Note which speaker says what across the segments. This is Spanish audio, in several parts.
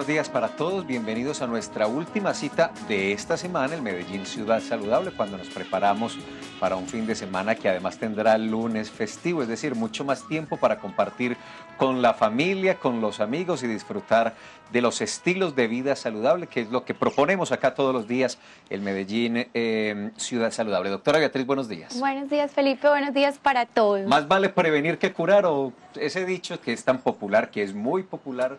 Speaker 1: buenos días para todos. Bienvenidos a nuestra última cita de esta semana, el Medellín Ciudad Saludable, cuando nos preparamos para un fin de semana que además tendrá lunes festivo, es decir, mucho más tiempo para compartir con la familia, con los amigos y disfrutar de los estilos de vida saludable, que es lo que proponemos acá todos los días, el Medellín Ciudad Saludable. Doctora Beatriz, buenos días.
Speaker 2: Buenos días, Felipe, buenos días para todos.
Speaker 1: Más vale prevenir que curar, o ese dicho que es tan popular, que es muy popular.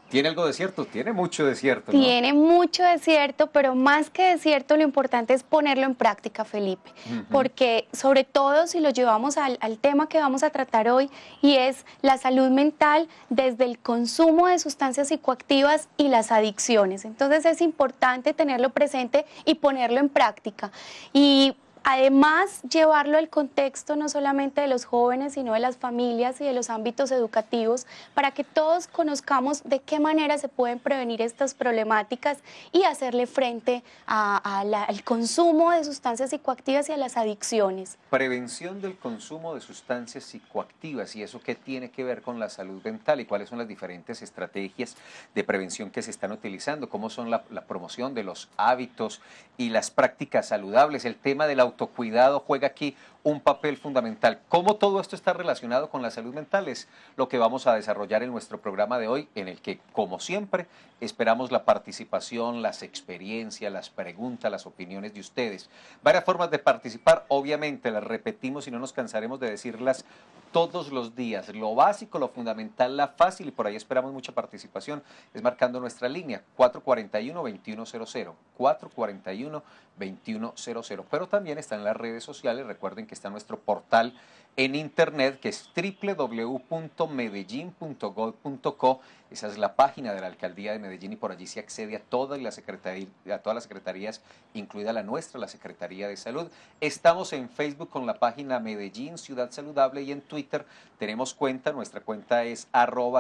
Speaker 1: ¿Tiene algo de cierto? Tiene mucho de cierto, ¿no?
Speaker 2: Tiene mucho de cierto, pero más que de cierto, lo importante es ponerlo en práctica, Felipe. Porque sobre todo si lo llevamos al tema que vamos a tratar hoy, y es la salud mental desde el consumo de sustancias psicoactivas y las adicciones. Entonces es importante tenerlo presente y ponerlo en práctica. Y además, llevarlo al contexto no solamente de los jóvenes, sino de las familias y de los ámbitos educativos, para que todos conozcamos de qué manera se pueden prevenir estas problemáticas y hacerle frente al consumo de sustancias psicoactivas y a las adicciones.
Speaker 1: Prevención del consumo de sustancias psicoactivas, ¿y eso qué tiene que ver con la salud mental? ¿Y cuáles son las diferentes estrategias de prevención que se están utilizando? ¿Cómo son la promoción de los hábitos y las prácticas saludables? El tema del autocuidado juega aquí un papel fundamental. ¿Cómo todo esto está relacionado con la salud mental? Es lo que vamos a desarrollar en nuestro programa de hoy, en el que, como siempre, esperamos la participación, las experiencias, las preguntas, las opiniones de ustedes. Varias formas de participar, obviamente las repetimos y no nos cansaremos de decirlas todos los días. Lo básico, lo fundamental, la fácil, y por ahí esperamos mucha participación, es marcando nuestra línea 441-2100, 441-2100, pero también está en las redes sociales. Recuerden que está nuestro portal en internet, que es www.medellin.gov.co. Esa es la página de la Alcaldía de Medellín, y por allí se accede a todas las secretarías, incluida la nuestra, la Secretaría de Salud. Estamos en Facebook con la página Medellín Ciudad Saludable, y en Twitter tenemos cuenta. Nuestra cuenta es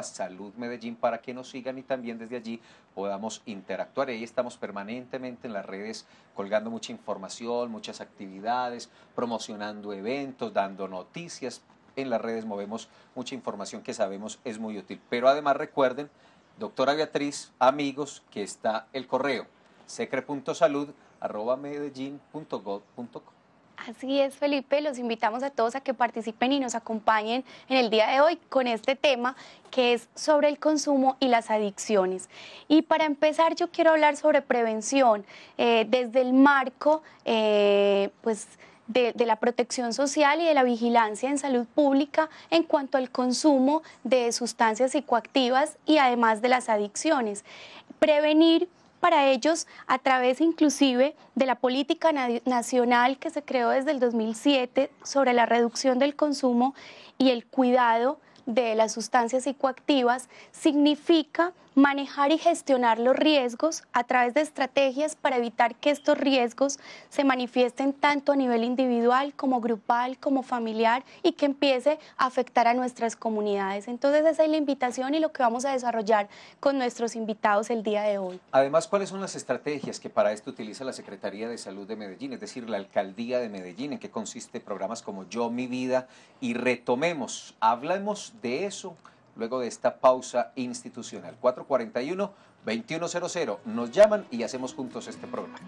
Speaker 1: @saludmedellín, para que nos sigan y también desde allí podamos interactuar. Ahí estamos permanentemente en las redes colgando mucha información, muchas actividades, promocionando eventos, dando noticias. En las redes movemos mucha información que sabemos es muy útil. Pero además recuerden, doctora Beatriz, amigos, que está el correo secre.salud@medellin.gov.co.
Speaker 2: Así es, Felipe, los invitamos a todos a que participen y nos acompañen en el día de hoy con este tema, que es sobre el consumo y las adicciones. Y para empezar, yo quiero hablar sobre prevención desde el marco de la protección social y de la vigilancia en salud pública en cuanto al consumo de sustancias psicoactivas y además de las adicciones. Prevenir para ellos a través inclusive de la política nacional que se creó desde el 2007 sobre la reducción del consumo y el cuidado de las sustancias psicoactivas, significa manejar y gestionar los riesgos a través de estrategias para evitar que estos riesgos se manifiesten tanto a nivel individual como grupal, como familiar, y que empiece a afectar a nuestras comunidades. Entonces esa es la invitación y lo que vamos a desarrollar con nuestros invitados el día de hoy.
Speaker 1: Además, ¿cuáles son las estrategias que para esto utiliza la Secretaría de Salud de Medellín, es decir, la Alcaldía de Medellín? ¿En qué consiste programas como Yo, Mi Vida y Retomemos? Hablemos de eso luego de esta pausa institucional. 441-2100. Nos llaman y hacemos juntos este programa.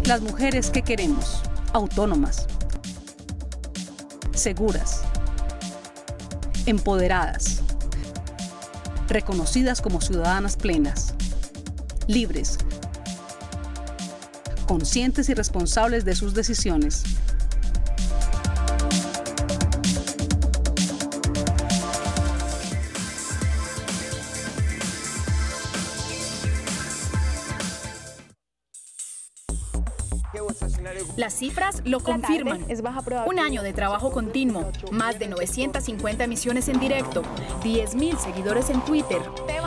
Speaker 3: Las mujeres que queremos, autónomas, seguras, empoderadas, reconocidas como ciudadanas plenas, libres, conscientes y responsables de sus decisiones.
Speaker 4: Las cifras lo confirman. Un año de trabajo continuo, más de 950 emisiones en directo, 10.000 seguidores en Twitter,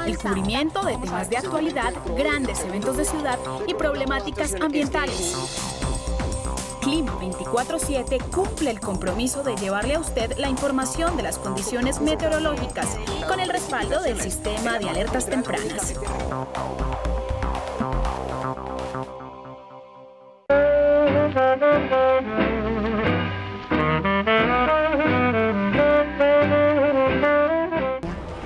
Speaker 4: el cubrimiento de temas de actualidad, grandes eventos de ciudad y problemáticas ambientales. Clima 24/7 cumple el compromiso de llevarle a usted la información de las condiciones meteorológicas con el respaldo del sistema de alertas tempranas.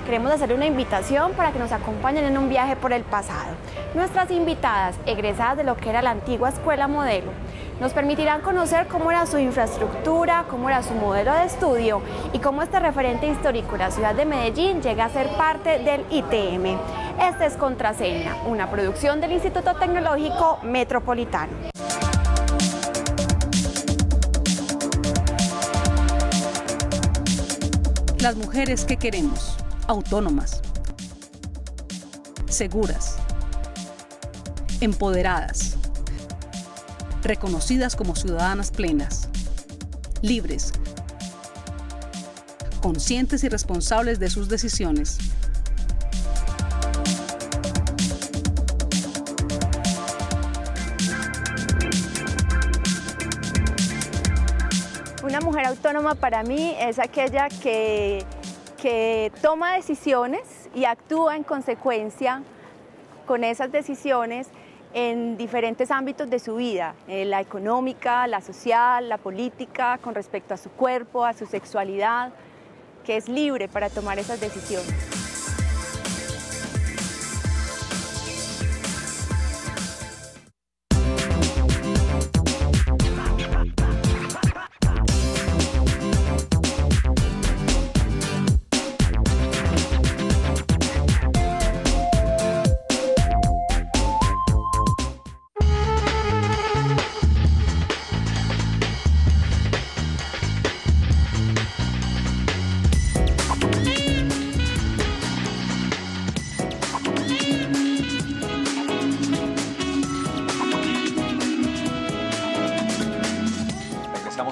Speaker 2: Queremos hacer una invitación para que nos acompañen en un viaje por el pasado. Nuestras invitadas, egresadas de lo que era la antigua Escuela Modelo, nos permitirán conocer cómo era su infraestructura, cómo era su modelo de estudio y cómo este referente histórico de la ciudad de Medellín llega a ser parte del ITM. Este es Contraseña, una producción del Instituto Tecnológico Metropolitano.
Speaker 3: Las mujeres que queremos, autónomas, seguras, empoderadas, reconocidas como ciudadanas plenas, libres, conscientes y responsables de sus decisiones.
Speaker 5: Una mujer autónoma para mí es aquella que toma decisiones y actúa en consecuencia con esas decisiones en diferentes ámbitos de su vida, la económica, la social, la política, con respecto a su cuerpo, a su sexualidad, que es libre para tomar esas decisiones.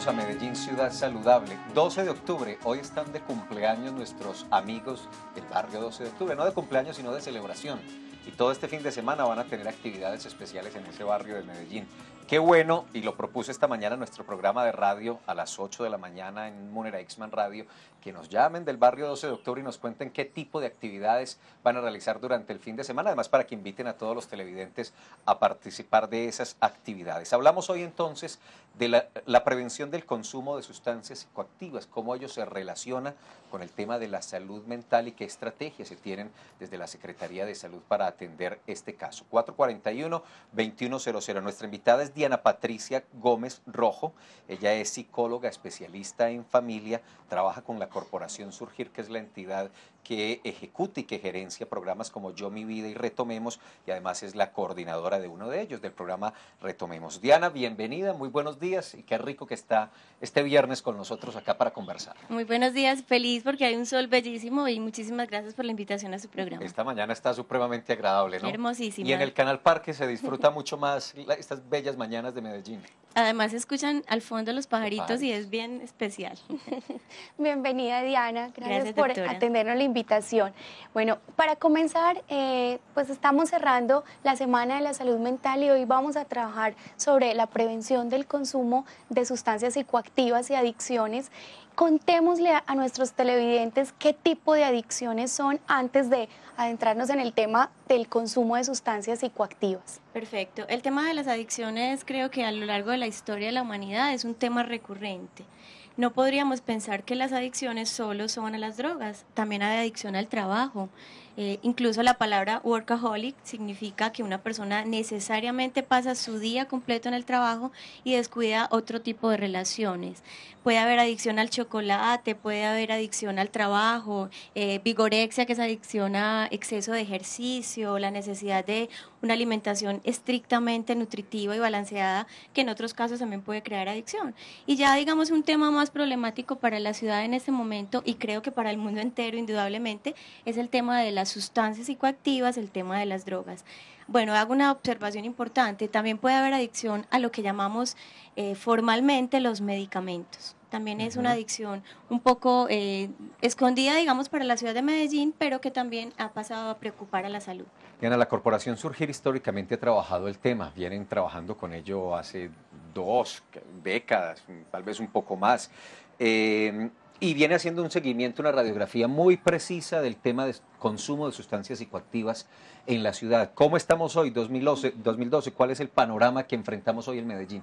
Speaker 1: A Medellín, ciudad saludable. 12 de octubre, hoy están de cumpleaños nuestros amigos del barrio 12 de octubre, no de cumpleaños sino de celebración. Y todo este fin de semana van a tener actividades especiales en ese barrio de Medellín. Qué bueno, y lo propuse esta mañana en nuestro programa de radio a las 8 de la mañana en Munera Ixman Radio, que nos llamen del barrio 12 de octubre y nos cuenten qué tipo de actividades van a realizar durante el fin de semana, además para que inviten a todos los televidentes a participar de esas actividades. Hablamos hoy entonces de la prevención del consumo de sustancias psicoactivas, cómo ello se relaciona con el tema de la salud mental y qué estrategias se tienen desde la Secretaría de Salud para atender este caso. 441-2100. Nuestra invitada es Diana Patricia Gómez Rojo. Ella es psicóloga especialista en familia, trabaja con la Corporación Surgir, que es la entidad que ejecuta y que gerencia programas como Yo, Mi Vida y Retomemos, y además es la coordinadora de uno de ellos, del programa Retomemos. Diana, bienvenida, muy buenos días y qué rico que está este viernes con nosotros acá para conversar.
Speaker 6: Muy buenos días, feliz porque hay un sol bellísimo y muchísimas gracias por la invitación a su programa.
Speaker 1: Esta mañana está supremamente agradable, ¿no?
Speaker 6: Hermosísima.
Speaker 1: Y en el Canal Parque se disfruta mucho más estas bellas mañanas de Medellín.
Speaker 6: Además se escuchan al fondo los pajaritos y es bien especial.
Speaker 2: Bienvenida, Diana, gracias por
Speaker 6: doctora.
Speaker 2: atendernos la invitación. Bueno, para comenzar, pues estamos cerrando la Semana de la Salud Mental y hoy vamos a trabajar sobre la prevención del consumo de sustancias psicoactivas y adicciones. Contémosle a nuestros televidentes qué tipo de adicciones son antes de adentrarnos en el tema del consumo de sustancias psicoactivas.
Speaker 6: Perfecto. El tema de las adicciones creo que a lo largo de la historia de la humanidad es un tema recurrente. No podríamos pensar que las adicciones solo son a las drogas, también hay adicción al trabajo. Incluso la palabra workaholic significa que una persona necesariamente pasa su día completo en el trabajo y descuida otro tipo de relaciones. Puede haber adicción al chocolate, puede haber adicción al trabajo, vigorexia, que es adicción a exceso de ejercicio, la necesidad de una alimentación estrictamente nutritiva y balanceada, que en otros casos también puede crear adicción. Y ya digamos un tema más problemático para la ciudad en este momento, y creo que para el mundo entero indudablemente, es el tema de la las sustancias psicoactivas el tema de las drogas. Bueno, hago una observación importante, también puede haber adicción a lo que llamamos formalmente los medicamentos. También es una adicción un poco escondida, digamos, para la ciudad de Medellín, pero que también ha pasado a preocupar a la salud.
Speaker 1: Diana, la Corporación Surgir históricamente ha trabajado el tema, vienen trabajando con ello hace 2 décadas, tal vez un poco más, y viene haciendo un seguimiento, una radiografía muy precisa del tema de consumo de sustancias psicoactivas en la ciudad. ¿Cómo estamos hoy, 2012? ¿Cuál es el panorama que enfrentamos hoy en Medellín?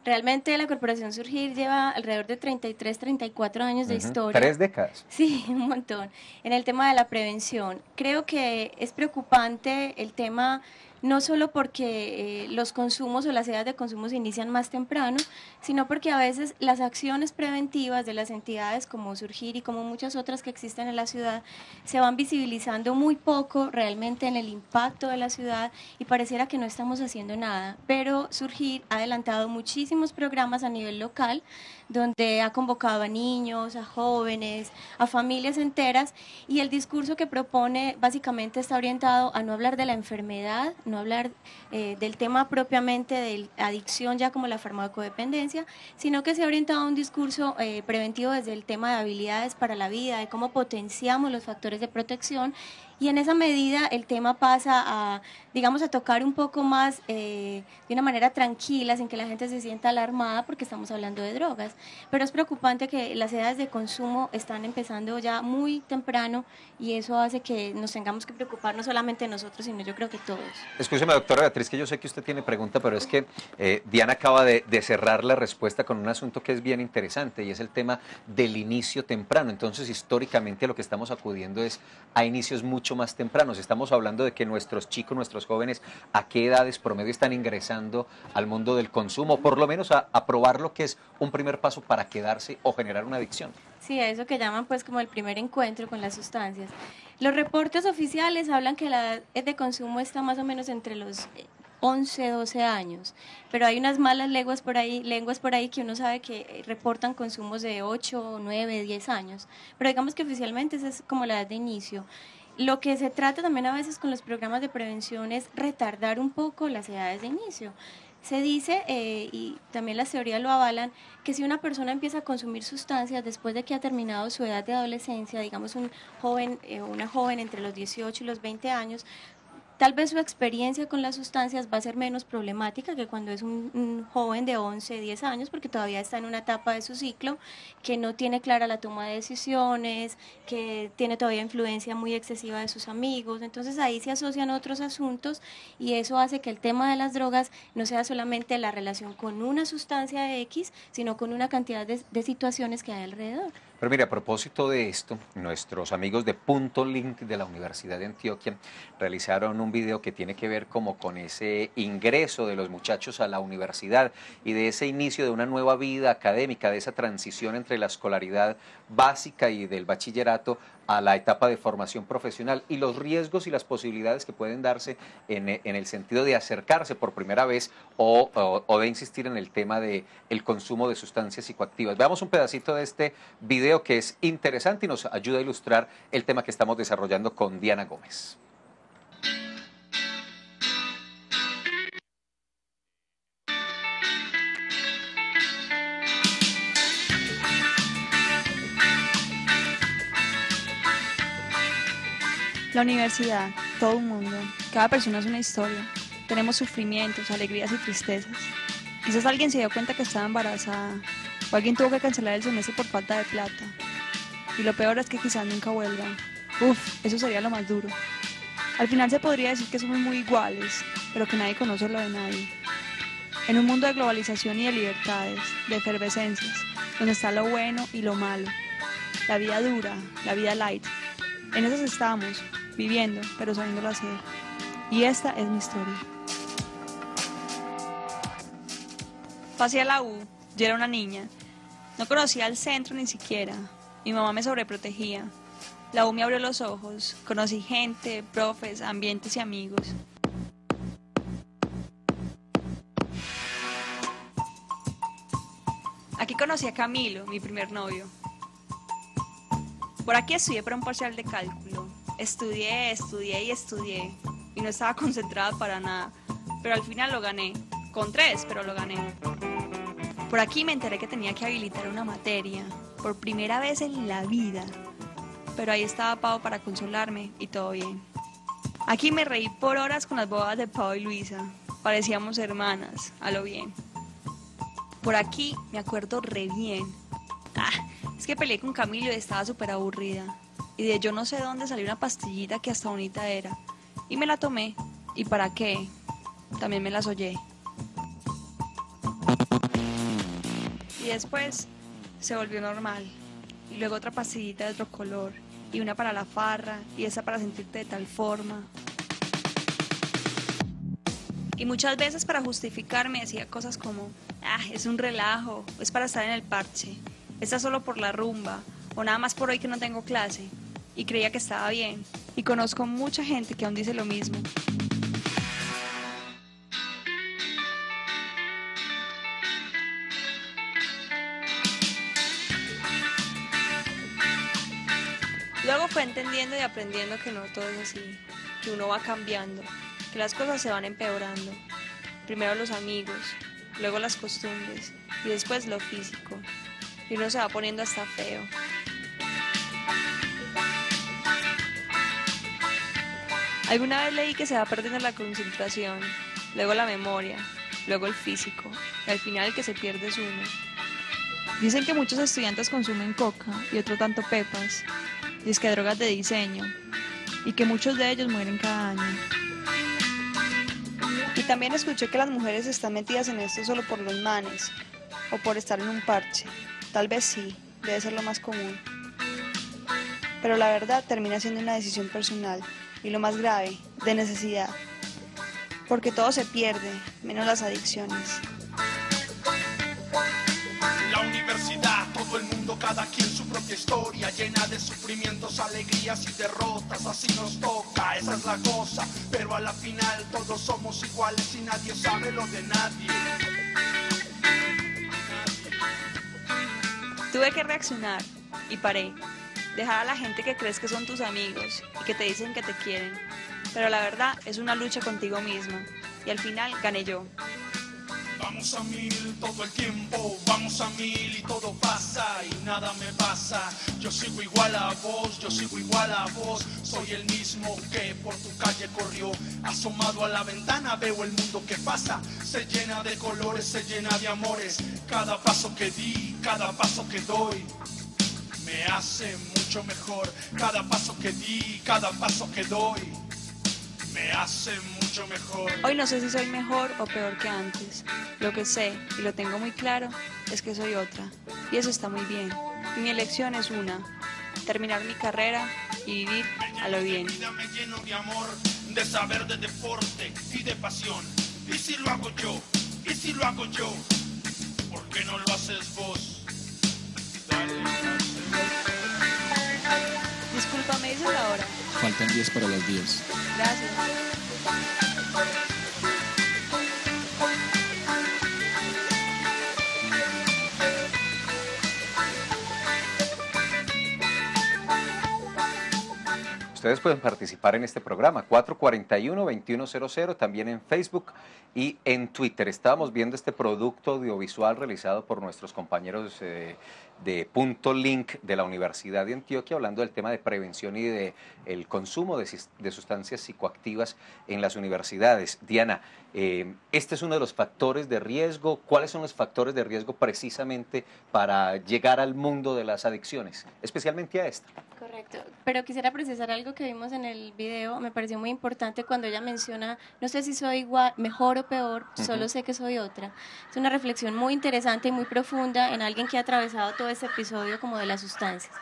Speaker 6: Realmente la Corporación Surgir lleva alrededor de 33, 34 años de historia.
Speaker 1: 3 décadas.
Speaker 6: Sí, un montón. En el tema de la prevención, creo que es preocupante el tema no solo porque los consumos o las edades de consumo se inician más temprano, sino porque a veces las acciones preventivas de las entidades como Surgir y como muchas otras que existen en la ciudad se van visibilizando muy poco realmente en el impacto de la ciudad y pareciera que no estamos haciendo nada. Pero Surgir ha adelantado muchísimos programas a nivel local donde ha convocado a niños, a jóvenes, a familias enteras, y el discurso que propone básicamente está orientado a no hablar de la enfermedad, no hablar del tema propiamente de adicción ya como la farmacodependencia, sino que se ha orientado a un discurso preventivo desde el tema de habilidades para la vida, de cómo potenciamos los factores de protección, y en esa medida el tema pasa a, digamos, a tocar un poco más de una manera tranquila, sin que la gente se sienta alarmada porque estamos hablando de drogas. Pero es preocupante que las edades de consumo están empezando ya muy temprano y eso hace que nos tengamos que preocupar no solamente nosotros, sino yo creo que todos.
Speaker 1: Escúcheme, doctora Beatriz, que yo sé que usted tiene pregunta, pero es que Diana acaba de cerrar la respuesta con un asunto que es bien interesante y es el tema del inicio temprano. Entonces, históricamente lo que estamos acudiendo es a inicios mucho más tempranos. Estamos hablando de que nuestros chicos, nuestros jóvenes, ¿a qué edades promedio están ingresando al mundo del consumo? Por lo menos a probar lo que es un primer paso para quedarse o generar una adicción.
Speaker 6: Sí, a eso que llaman pues como el primer encuentro con las sustancias. Los reportes oficiales hablan que la edad de consumo está más o menos entre los 11, 12 años, pero hay unas malas lenguas por ahí que uno sabe que reportan consumos de 8, 9, 10 años, pero digamos que oficialmente esa es como la edad de inicio. Lo que se trata también a veces con los programas de prevención es retardar un poco las edades de inicio. Se dice, y también las teorías lo avalan, que si una persona empieza a consumir sustancias después de que ha terminado su edad de adolescencia, digamos un joven una joven entre los 18 y los 20 años, tal vez su experiencia con las sustancias va a ser menos problemática que cuando es un joven de 11, 10 años, porque todavía está en una etapa de su ciclo que no tiene clara la toma de decisiones, que tiene todavía influencia muy excesiva de sus amigos. Entonces ahí se asocian otros asuntos y eso hace que el tema de las drogas no sea solamente la relación con una sustancia X, sino con una cantidad de situaciones que hay alrededor.
Speaker 1: Pero mire, a propósito de esto, nuestros amigos de Punto Link de la Universidad de Antioquia realizaron un video que tiene que ver como con ese ingreso de los muchachos a la universidad y de ese inicio de una nueva vida académica, de esa transición entre la escolaridad básica y del bachillerato a la etapa de formación profesional y los riesgos y las posibilidades que pueden darse en el sentido de acercarse por primera vez o de insistir en el tema del consumo de sustancias psicoactivas. Veamos un pedacito de este video que es interesante y nos ayuda a ilustrar el tema que estamos desarrollando con Diana Gómez.
Speaker 7: La universidad, todo un mundo, cada persona es una historia. Tenemos sufrimientos, alegrías y tristezas. Quizás alguien se dio cuenta que estaba embarazada, o alguien tuvo que cancelar el semestre por falta de plata. Y lo peor es que quizás nunca vuelva. Uf, eso sería lo más duro. Al final se podría decir que somos muy iguales, pero que nadie conoce lo de nadie. En un mundo de globalización y de libertades, de efervescencias, donde está lo bueno y lo malo, la vida dura, la vida light, en esas estamos, viviendo, pero sabiéndolo hacer. Y esta es mi historia. Pasé a la U, yo era una niña. No conocía el centro ni siquiera. Mi mamá me sobreprotegía. La U me abrió los ojos. Conocí gente, profes, ambientes y amigos. Aquí conocí a Camilo, mi primer novio. Por aquí estudié para un parcial de cálculo. Estudié y estudié y no estaba concentrada para nada, pero al final lo gané, con 3, pero lo gané. Por aquí me enteré que tenía que habilitar una materia, por primera vez en la vida, pero ahí estaba Pau para consolarme y todo bien. Aquí me reí por horas con las bobadas de Pau y Luisa, parecíamos hermanas, a lo bien. Por aquí me acuerdo re bien. Es que peleé con Camilo y estaba súper aburrida. Y de yo no sé dónde salió una pastillita que hasta bonita era. Y me la tomé. ¿Y para qué? También me la soñé. Y después se volvió normal. Y luego otra pastillita de otro color. Y una para la farra. Y esa para sentirte de tal forma. Y muchas veces para justificarme decía cosas como: es un relajo, es para estar en el parche, está solo por la rumba, o nada más por hoy que no tengo clase. Y creía que estaba bien. Y conozco mucha gente que aún dice lo mismo. Luego fue entendiendo y aprendiendo que no todo es así, que uno va cambiando, que las cosas se van empeorando. Primero los amigos, luego las costumbres y después lo físico. Y uno se va poniendo hasta feo. Alguna vez leí que se va perdiendo la concentración, luego la memoria, luego el físico, y al final el que se pierde es uno. Dicen que muchos estudiantes consumen coca y otro tanto pepas, y es que drogas de diseño, y que muchos de ellos mueren cada año. Y también escuché que las mujeres están metidas en esto solo por los manes, o por estar en un parche. Tal vez sí, debe ser lo más común. Pero la verdad termina siendo una decisión personal, y lo más grave, de necesidad. Porque todo se pierde, menos las adicciones.
Speaker 8: La universidad, todo el mundo, cada quien su propia historia, llena de sufrimientos, alegrías y derrotas, así nos toca, esa es la cosa, pero a la final todos somos iguales y nadie sabe lo de nadie.
Speaker 7: Tuve que reaccionar y paré. Dejar a la gente que crees que son tus amigos y que te dicen que te quieren. Pero la verdad es una lucha contigo misma y al final gané yo.
Speaker 8: Vamos a 1000 todo el tiempo, vamos a 1000 y todo pasa y nada me pasa. Yo sigo igual a vos, yo sigo igual a vos. Soy el mismo que por tu calle corrió. Asomado a la ventana veo el mundo que pasa. Se llena de colores, se llena de amores. Cada paso que di, cada paso que doy me hace mucho mejor. Cada paso que di, cada paso que doy me hace mucho mejor.
Speaker 7: Hoy no sé si soy mejor o peor que antes. Lo que sé, y lo tengo muy claro, es que soy otra. Y eso está muy bien. Y mi elección es una: terminar mi carrera y vivir a lo bien.
Speaker 8: Me lleno de amor, de saber, de deporte y de pasión. Y si lo hago yo, y si lo hago yo, ¿por qué no lo haces vos? Dale.
Speaker 7: Disculpa, ¿me dices la hora?
Speaker 9: Faltan 10 para las 10.
Speaker 7: Gracias.
Speaker 1: Ustedes pueden participar en este programa, 441-2100, también en Facebook y en Twitter. Estábamos viendo este producto audiovisual realizado por nuestros compañeros de Punto Link de la Universidad de Antioquia, hablando del tema de prevención y de el consumo de sustancias psicoactivas en las universidades. Diana, este es uno de los factores de riesgo. ¿Cuáles son los factores de riesgo precisamente para llegar al mundo de las adicciones, especialmente a esta?
Speaker 6: Correcto, pero quisiera precisar algo que vimos en el video. Me pareció muy importante cuando ella menciona: no sé si soy igual, mejor o peor, solo sé que soy otra. Es una reflexión muy interesante y muy profunda en alguien que ha atravesado todo este episodio como de las sustancias.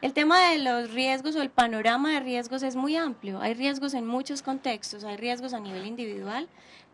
Speaker 6: El tema de los riesgos o el panorama de riesgos es muy amplio. Hay riesgos en muchos contextos, hay riesgos a nivel individual,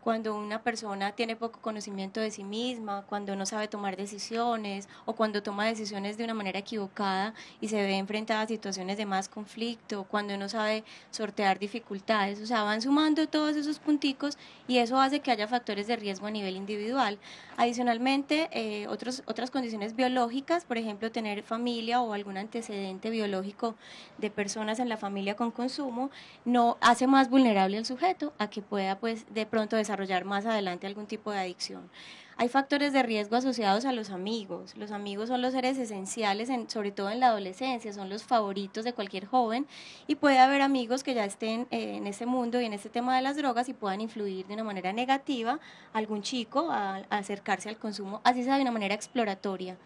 Speaker 6: cuando una persona tiene poco conocimiento de sí misma, cuando no sabe tomar decisiones o cuando toma decisiones de una manera equivocada y se ve enfrentada a situaciones de más conflicto, cuando no sabe sortear dificultades. O sea, van sumando todos esos punticos y eso hace que haya factores de riesgo a nivel individual. Adicionalmente, otras condiciones biológicas, por ejemplo, tener familia o algún antecedente biológico de personas en la familia con consumo, no hace más vulnerable al sujeto a que pueda, pues, de pronto desarrollar más adelante algún tipo de adicción. Hay factores de riesgo asociados a los amigos. Los amigos son los seres esenciales, sobre todo en la adolescencia, son los favoritos de cualquier joven, y puede haber amigos que ya estén en ese mundo y en este tema de las drogas y puedan influir de una manera negativa a algún chico a acercarse al consumo, así sea de una manera exploratoria.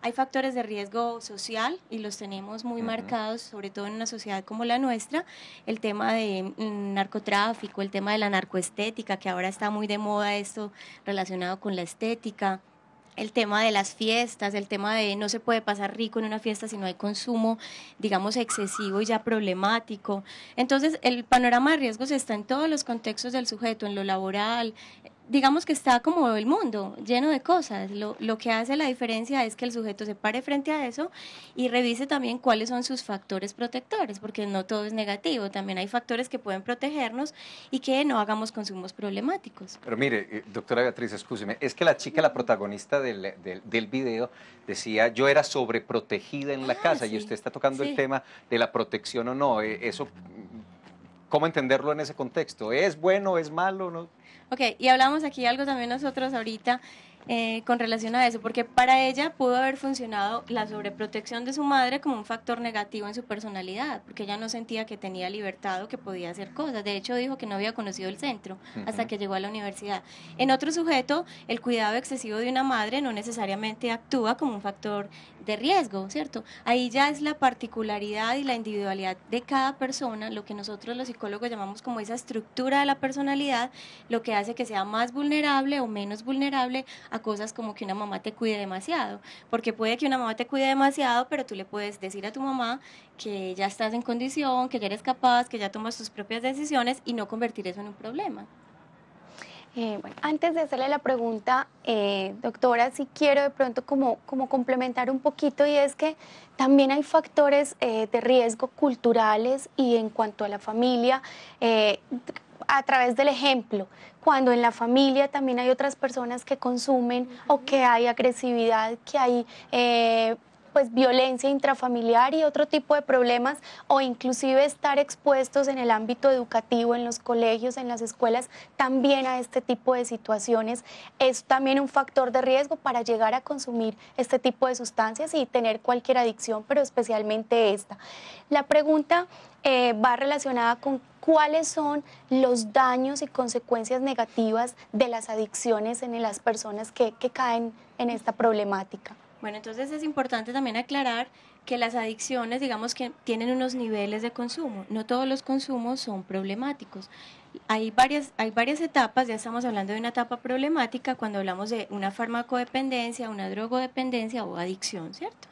Speaker 6: Hay factores de riesgo social y los tenemos muy marcados, sobre todo en una sociedad como la nuestra, el tema de narcotráfico, el tema de la narcoestética, que ahora está muy de moda esto relacionado con la estética, el tema de las fiestas, el tema de no se puede pasar rico en una fiesta si no hay consumo, digamos, excesivo y ya problemático. Entonces, el panorama de riesgos está en todos los contextos del sujeto, en lo laboral. Digamos que está como el mundo, lleno de cosas. Lo que hace la diferencia es que el sujeto se pare frente a eso y revise también cuáles son sus factores protectores, porque no todo es negativo, también hay factores que pueden protegernos y que no hagamos consumos problemáticos.
Speaker 1: Pero mire, doctora Beatriz, escúcheme, es que la chica, la protagonista del video, decía, yo era sobreprotegida en la casa, sí, y usted está tocando el tema de la protección o no, eso, ¿cómo entenderlo en ese contexto? ¿Es bueno, es malo, no?
Speaker 6: Ok, y hablamos aquí algo también nosotros ahorita con relación a eso, porque para ella pudo haber funcionado la sobreprotección de su madre como un factor negativo en su personalidad, porque ella no sentía que tenía libertad o que podía hacer cosas. De hecho, dijo que no había conocido el centro hasta que llegó a la universidad. En otro sujeto, el cuidado excesivo de una madre no necesariamente actúa como un factor de riesgo, ¿cierto? Ahí ya es la particularidad y la individualidad de cada persona, lo que nosotros los psicólogos llamamos como esa estructura de la personalidad, lo que hace que sea más vulnerable o menos vulnerable a cosas como que una mamá te cuide demasiado, porque puede que una mamá te cuide demasiado, pero tú le puedes decir a tu mamá que ya estás en condición, que ya eres capaz, que ya tomas tus propias decisiones y no convertir eso en un problema.
Speaker 2: Bueno, antes de hacerle la pregunta, doctora, sí quiero de pronto como complementar un poquito, y es que también hay factores de riesgo culturales y en cuanto a la familia, a través del ejemplo, cuando en la familia también hay otras personas que consumen o que hay agresividad, que hay pues violencia intrafamiliar y otro tipo de problemas, o inclusive estar expuestos en el ámbito educativo, en los colegios, en las escuelas, también a este tipo de situaciones, es también un factor de riesgo para llegar a consumir este tipo de sustancias y tener cualquier adicción, pero especialmente esta. La pregunta va relacionada con cuáles son los daños y consecuencias negativas de las adicciones en las personas que caen en esta problemática.
Speaker 6: Bueno, entonces es importante también aclarar que las adicciones, digamos que tienen unos niveles de consumo. No todos los consumos son problemáticos. Hay varias etapas, ya estamos hablando de una etapa problemática cuando hablamos de una farmacodependencia, una drogodependencia o adicción, ¿cierto?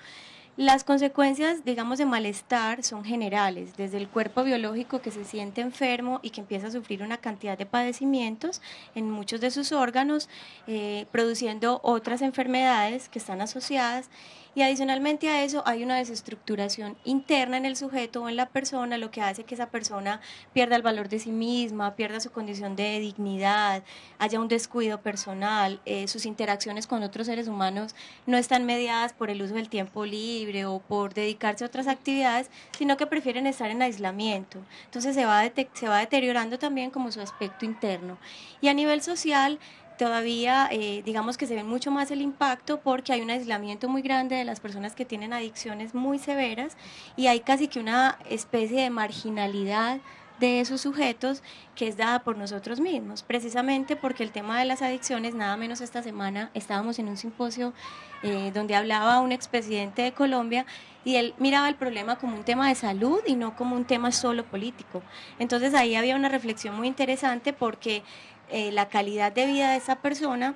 Speaker 6: Las consecuencias, digamos, de malestar son generales, desde el cuerpo biológico que se siente enfermo y que empieza a sufrir una cantidad de padecimientos en muchos de sus órganos, produciendo otras enfermedades que están asociadas, y adicionalmente a eso hay una desestructuración interna en el sujeto o en la persona, lo que hace que esa persona pierda el valor de sí misma, pierda su condición de dignidad, haya un descuido personal, sus interacciones con otros seres humanos no están mediadas por el uso del tiempo libre o por dedicarse a otras actividades, sino que prefieren estar en aislamiento. Entonces se va deteriorando también como su aspecto interno. Y a nivel social, todavía digamos que se ve mucho más el impacto porque hay un aislamiento muy grande de las personas que tienen adicciones muy severas y hay casi que una especie de marginalidad de esos sujetos que es dada por nosotros mismos, precisamente porque el tema de las adicciones, nada menos esta semana estábamos en un simposio donde hablaba un expresidente de Colombia y él miraba el problema como un tema de salud y no como un tema solo político. Entonces ahí había una reflexión muy interesante porque la calidad de vida de esa persona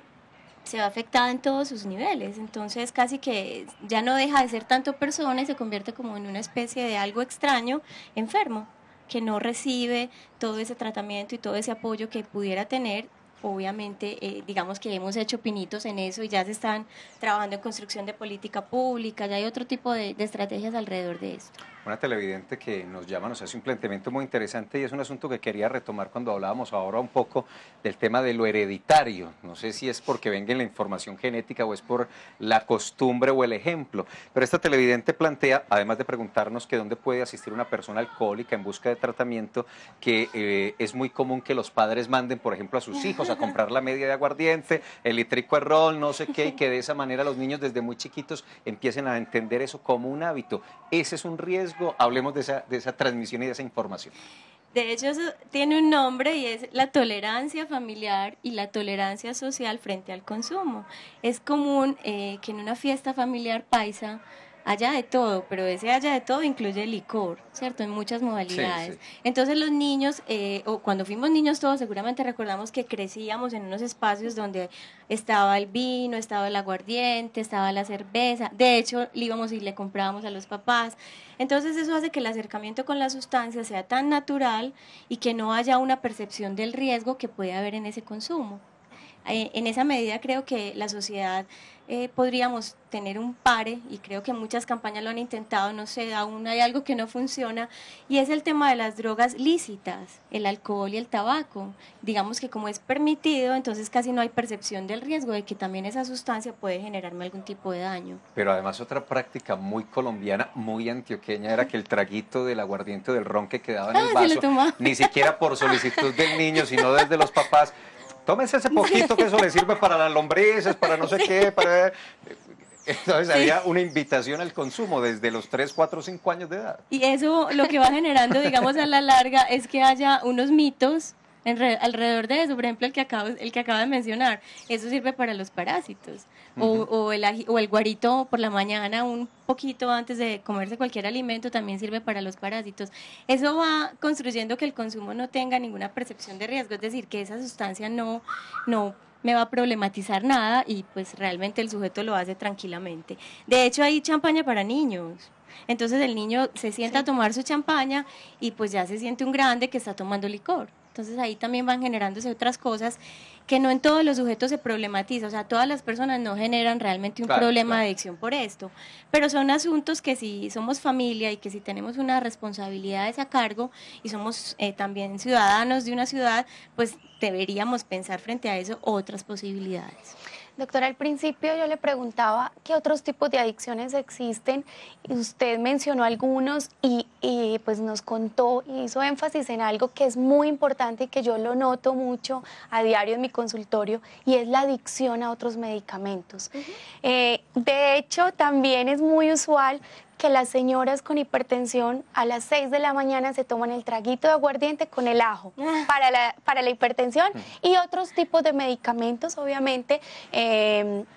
Speaker 6: se ve afectada en todos sus niveles, entonces casi que ya no deja de ser tanto persona y se convierte como en una especie de algo extraño, enfermo, que no recibe todo ese tratamiento y todo ese apoyo que pudiera tener obviamente, digamos que hemos hecho pinitos en eso y ya se están trabajando en construcción de política pública, ya hay otro tipo de estrategias alrededor de esto.
Speaker 1: Una televidente que nos llama, nos hace un planteamiento muy interesante y es un asunto que quería retomar cuando hablábamos ahora un poco del tema de lo hereditario. No sé si es porque venga en la información genética o es por la costumbre o el ejemplo, pero esta televidente plantea, además de preguntarnos que dónde puede asistir una persona alcohólica en busca de tratamiento, que es muy común que los padres manden, por ejemplo, a sus hijos a comprar la media de aguardiente, el litrico de ron, no sé qué, y que de esa manera los niños desde muy chiquitos empiecen a entender eso como un hábito. Ese es un riesgo. Hablemos de esa transmisión y de esa información.
Speaker 6: De hecho, eso tiene un nombre y es la tolerancia familiar y la tolerancia social frente al consumo. Es común que en una fiesta familiar paisa haya de todo, pero ese haya de todo incluye licor, ¿cierto? En muchas modalidades. Sí, sí. Entonces los niños, o cuando fuimos niños todos, seguramente recordamos que crecíamos en unos espacios donde estaba el vino, estaba el aguardiente, estaba la cerveza. De hecho, íbamos y le comprábamos a los papás. Entonces eso hace que el acercamiento con la sustancia sea tan natural y que no haya una percepción del riesgo que puede haber en ese consumo. En esa medida creo que la sociedad podríamos tener un pare, y creo que muchas campañas lo han intentado, no sé, aún hay algo que no funciona, y es el tema de las drogas lícitas, el alcohol y el tabaco. Digamos que como es permitido, entonces casi no hay percepción del riesgo de que también esa sustancia puede generarme algún tipo de daño.
Speaker 1: Pero además otra práctica muy colombiana, muy antioqueña, era que el traguito del aguardiente o del ron que quedaba en el vaso, ni siquiera por solicitud del niño, sino desde los papás, tómese ese poquito que eso le sirve para las lombrices, para no sé qué, para... Entonces había una invitación al consumo desde los 3, 4, 5 años de edad.
Speaker 6: Y eso lo que va generando, digamos, a la larga es que haya unos mitos alrededor de eso. Por ejemplo, el que acaba de mencionar, eso sirve para los parásitos. O el guarito por la mañana, un poquito antes de comerse cualquier alimento, también sirve para los parásitos. Eso va construyendo que el consumo no tenga ninguna percepción de riesgo, es decir, que esa sustancia no me va a problematizar nada, y pues realmente el sujeto lo hace tranquilamente. De hecho, hay champaña para niños. Entonces el niño se sienta a tomar su champaña y pues ya se siente un grande que está tomando licor. Entonces ahí también van generándose otras cosas que no en todos los sujetos se problematiza, o sea, todas las personas no generan realmente un problema de adicción por esto, pero son asuntos que si somos familia y que si tenemos una responsabilidad a cargo y somos también ciudadanos de una ciudad, pues deberíamos pensar frente a eso otras posibilidades.
Speaker 2: Doctora, al principio yo le preguntaba qué otros tipos de adicciones existen, y usted mencionó algunos y pues nos contó y hizo énfasis en algo que es muy importante y que yo lo noto mucho a diario en mi consultorio, y es la adicción a otros medicamentos. De hecho, también es muy usual que las señoras con hipertensión a las 6 de la mañana se toman el traguito de aguardiente con el ajo para la hipertensión y otros tipos de medicamentos, obviamente,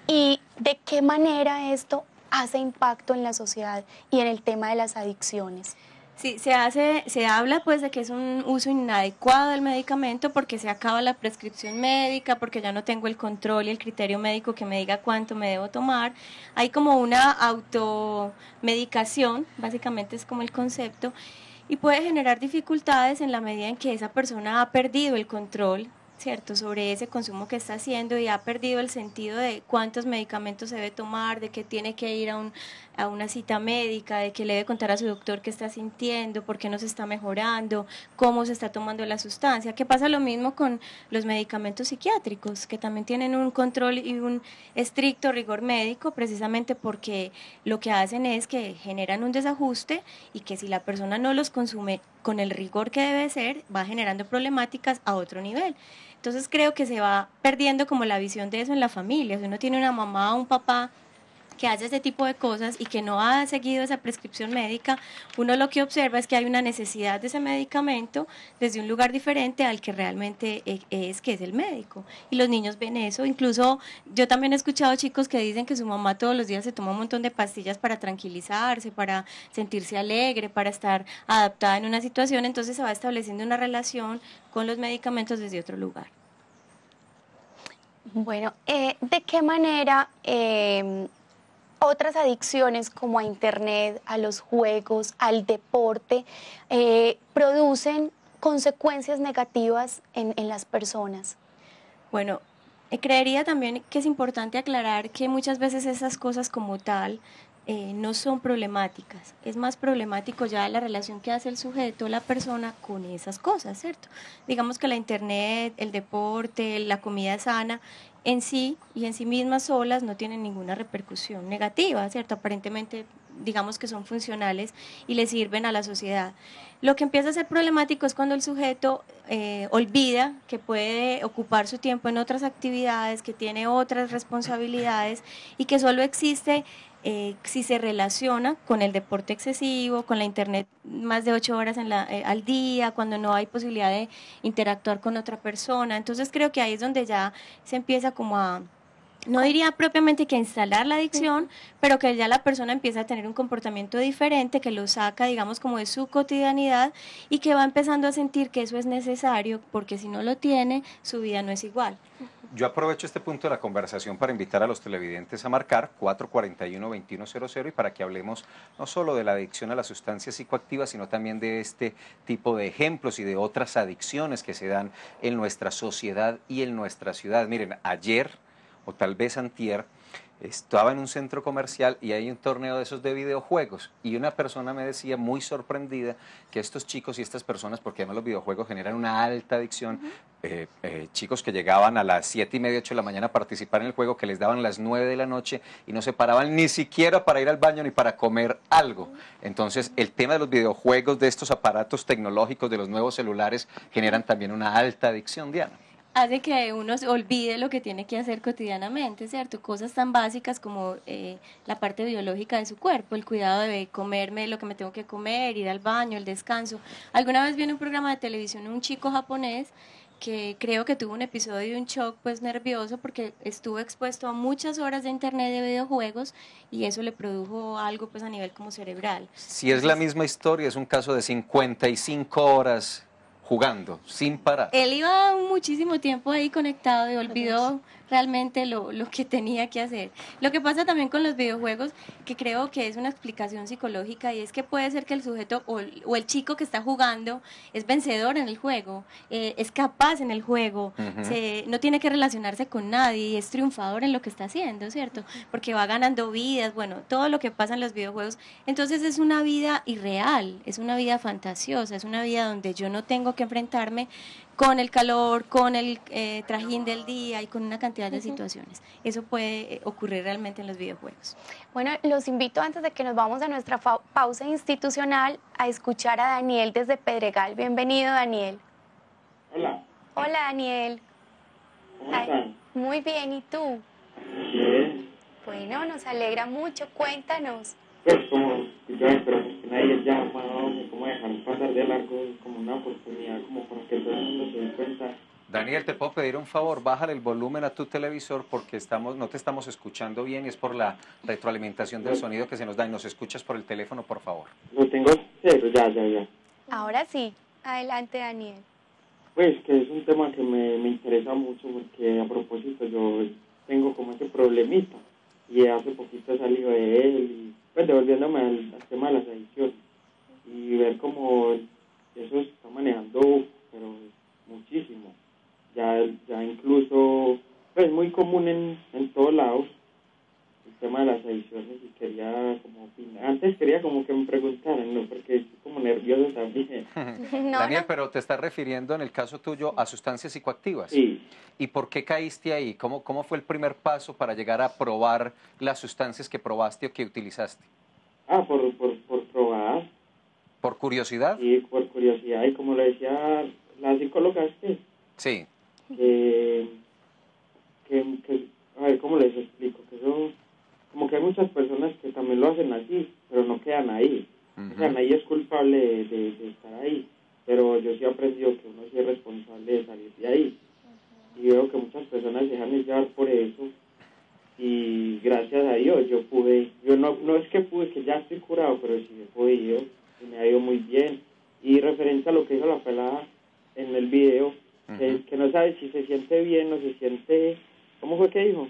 Speaker 2: y de qué manera esto hace impacto en la sociedad y en el tema de las adicciones.
Speaker 6: Sí, se habla pues de que es un uso inadecuado del medicamento porque se acaba la prescripción médica, porque ya no tengo el control y el criterio médico que me diga cuánto me debo tomar. Hay como una automedicación, básicamente es como el concepto, y puede generar dificultades en la medida en que esa persona ha perdido el control, ¿cierto?, sobre ese consumo que está haciendo, y ha perdido el sentido de cuántos medicamentos se debe tomar, de que tiene que ir a una cita médica, de que le debe contar a su doctor qué está sintiendo, por qué no se está mejorando, cómo se está tomando la sustancia. Que pasa lo mismo con los medicamentos psiquiátricos, que también tienen un control y un estricto rigor médico, precisamente porque lo que hacen es que generan un desajuste, y que si la persona no los consume con el rigor que debe ser, va generando problemáticas a otro nivel. Entonces creo que se va perdiendo como la visión de eso en la familia. Si uno tiene una mamá o un papá que hace ese tipo de cosas y que no ha seguido esa prescripción médica, uno lo que observa es que hay una necesidad de ese medicamento desde un lugar diferente al que realmente que es el médico. Y los niños ven eso. Incluso yo también he escuchado chicos que dicen que su mamá todos los días se toma un montón de pastillas para tranquilizarse, para sentirse alegre, para estar adaptada en una situación. Entonces se va estableciendo una relación con los medicamentos desde otro lugar.
Speaker 2: Bueno, ¿de qué manera otras adicciones como a internet, a los juegos, al deporte, producen consecuencias negativas en las personas?
Speaker 6: Bueno, creería también que es importante aclarar que muchas veces esas cosas como tal no son problemáticas. Es más problemático ya la relación que hace el sujeto, la persona, con esas cosas, ¿cierto? Digamos que la internet, el deporte, la comida sana, en sí y en sí mismas solas no tienen ninguna repercusión negativa, ¿cierto? Aparentemente, digamos que son funcionales y le sirven a la sociedad. Lo que empieza a ser problemático es cuando el sujeto olvida que puede ocupar su tiempo en otras actividades, que tiene otras responsabilidades y que solo existe si se relaciona con el deporte excesivo, con la internet más de 8 horas al día, cuando no hay posibilidad de interactuar con otra persona. Entonces creo que ahí es donde ya se empieza como a, no diría propiamente que a instalar la adicción, pero que ya la persona empieza a tener un comportamiento diferente, que lo saca, digamos, como de su cotidianidad y que va empezando a sentir que eso es necesario, porque si no lo tiene, su vida no es igual.
Speaker 1: Yo aprovecho este punto de la conversación para invitar a los televidentes a marcar 441-2100 y para que hablemos no solo de la adicción a las sustancias psicoactivas, sino también de este tipo de ejemplos y de otras adicciones que se dan en nuestra sociedad y en nuestra ciudad. Miren, ayer o tal vez antier, estaba en un centro comercial y hay un torneo de esos de videojuegos y una persona me decía muy sorprendida que estos chicos y estas personas, porque además los videojuegos generan una alta adicción, chicos que llegaban a las 7:30, 8 de la mañana a participar en el juego, que les daban las 9 de la noche y no se paraban ni siquiera para ir al baño ni para comer algo. Entonces el tema de los videojuegos, de estos aparatos tecnológicos, de los nuevos celulares, generan también una alta adicción, Diana.
Speaker 6: Hace que uno se olvide lo que tiene que hacer cotidianamente, ¿cierto? Cosas tan básicas como la parte biológica de su cuerpo, el cuidado de comerme lo que me tengo que comer, ir al baño, el descanso. Alguna vez vi en un programa de televisión un chico japonés que creo que tuvo un episodio de un shock pues nervioso porque estuvo expuesto a muchas horas de internet de videojuegos y eso le produjo algo pues a nivel como cerebral.
Speaker 1: Si es la misma historia, es un caso de 55 horas jugando, sin parar.
Speaker 6: Él iba muchísimo tiempo ahí conectado y olvidó realmente lo que tenía que hacer. Lo que pasa también con los videojuegos, que creo que es una explicación psicológica, y es que puede ser que el sujeto o el chico que está jugando es vencedor en el juego, es capaz en el juego, no tiene que relacionarse con nadie y es triunfador en lo que está haciendo, ¿cierto? Porque va ganando vidas, bueno, todo lo que pasa en los videojuegos. Entonces es una vida irreal, es una vida fantasiosa, es una vida donde yo no tengo que enfrentarme con el calor, con el trajín del día y con una cantidad de situaciones. Eso puede ocurrir realmente en los videojuegos.
Speaker 2: Bueno, los invito antes de que nos vamos a nuestra pausa institucional a escuchar a Daniel desde Pedregal. Bienvenido, Daniel.
Speaker 9: Hola.
Speaker 2: Hola, Daniel.
Speaker 9: ¿Cómo están?
Speaker 2: Muy bien, ¿y tú?
Speaker 9: Bien.
Speaker 2: Bueno, nos alegra mucho, cuéntanos.
Speaker 9: Pues como yo espero que nadie llama, como dejar pasar de largo como una oportunidad, como para que todo el mundo se dé cuenta.
Speaker 1: Daniel, ¿te puedo pedir un favor? Bájale el volumen a tu televisor porque no te estamos escuchando bien y es por la retroalimentación del sonido que se nos da. Y nos escuchas por el teléfono, por favor.
Speaker 9: Lo tengo cero, ya.
Speaker 2: Ahora sí, adelante, Daniel.
Speaker 9: Pues que es un tema que me interesa mucho porque a propósito yo tengo como ese problemita y hace poquito he salido de él y pues devolviéndome al tema de las adicciones y ver cómo eso se está manejando, pero muchísimo. Ya incluso, pues muy común en todos lados el tema de las adicciones y quería como opinar. Antes quería como que me preguntaran, ¿no? Porque estoy como nervioso también.
Speaker 1: Daniel, pero te estás refiriendo en el caso tuyo a sustancias psicoactivas.
Speaker 9: Sí.
Speaker 1: ¿Y por qué caíste ahí? ¿Cómo fue el primer paso para llegar a probar las sustancias que probaste o que utilizaste?
Speaker 9: Por probar.
Speaker 1: ¿Por curiosidad?
Speaker 9: Sí, por curiosidad. Y como lo decía la psicóloga,
Speaker 1: sí.
Speaker 9: A ver, ¿cómo les explico? Que eso, como que hay muchas personas que también lo hacen así, pero no quedan ahí. O sea, nadie es culpable de estar ahí. Pero yo sí he aprendido que uno sí es responsable de salir de ahí. Y veo que muchas personas se dejan llevar por eso. Y gracias a Dios yo pude, no es que pude, que ya estoy curado, pero sí he podido y me ha ido muy bien. Y referente a lo que dijo la pelada en el video, que no sabe si se siente bien o se siente, ¿cómo fue que dijo?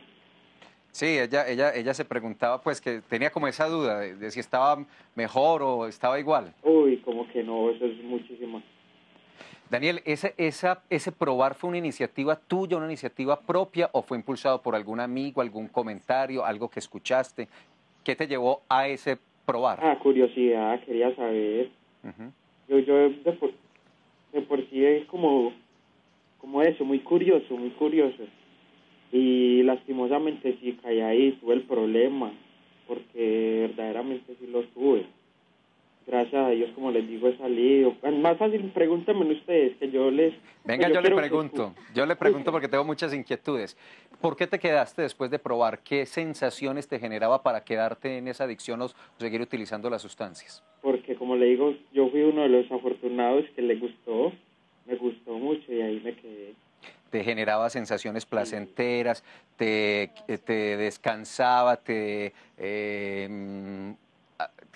Speaker 1: Sí, ella se preguntaba, pues, que tenía como esa duda de si estaba mejor o estaba igual.
Speaker 9: Uy, como que no, eso es muchísimo.
Speaker 1: Daniel, ¿ese probar fue una iniciativa tuya, una iniciativa propia o fue impulsado por algún amigo, algún comentario, algo que escuchaste? ¿Qué te llevó a ese probar?
Speaker 9: Curiosidad, quería saber. Yo de por sí es como eso, muy curioso. Y lastimosamente sí caí ahí, tuve el problema, porque verdaderamente sí lo tuve. Gracias a Dios, como les digo, he salido. Más fácil, pregúntenme ustedes, que yo les...
Speaker 1: Venga, yo le pregunto porque tengo muchas inquietudes. ¿Por qué te quedaste después de probar? ¿Qué sensaciones te generaba para quedarte en esa adicción o seguir utilizando las sustancias?
Speaker 9: Porque, como le digo, yo fui uno de los afortunados que me gustó mucho y ahí me quedé.
Speaker 1: Te generaba sensaciones placenteras, te descansaba, te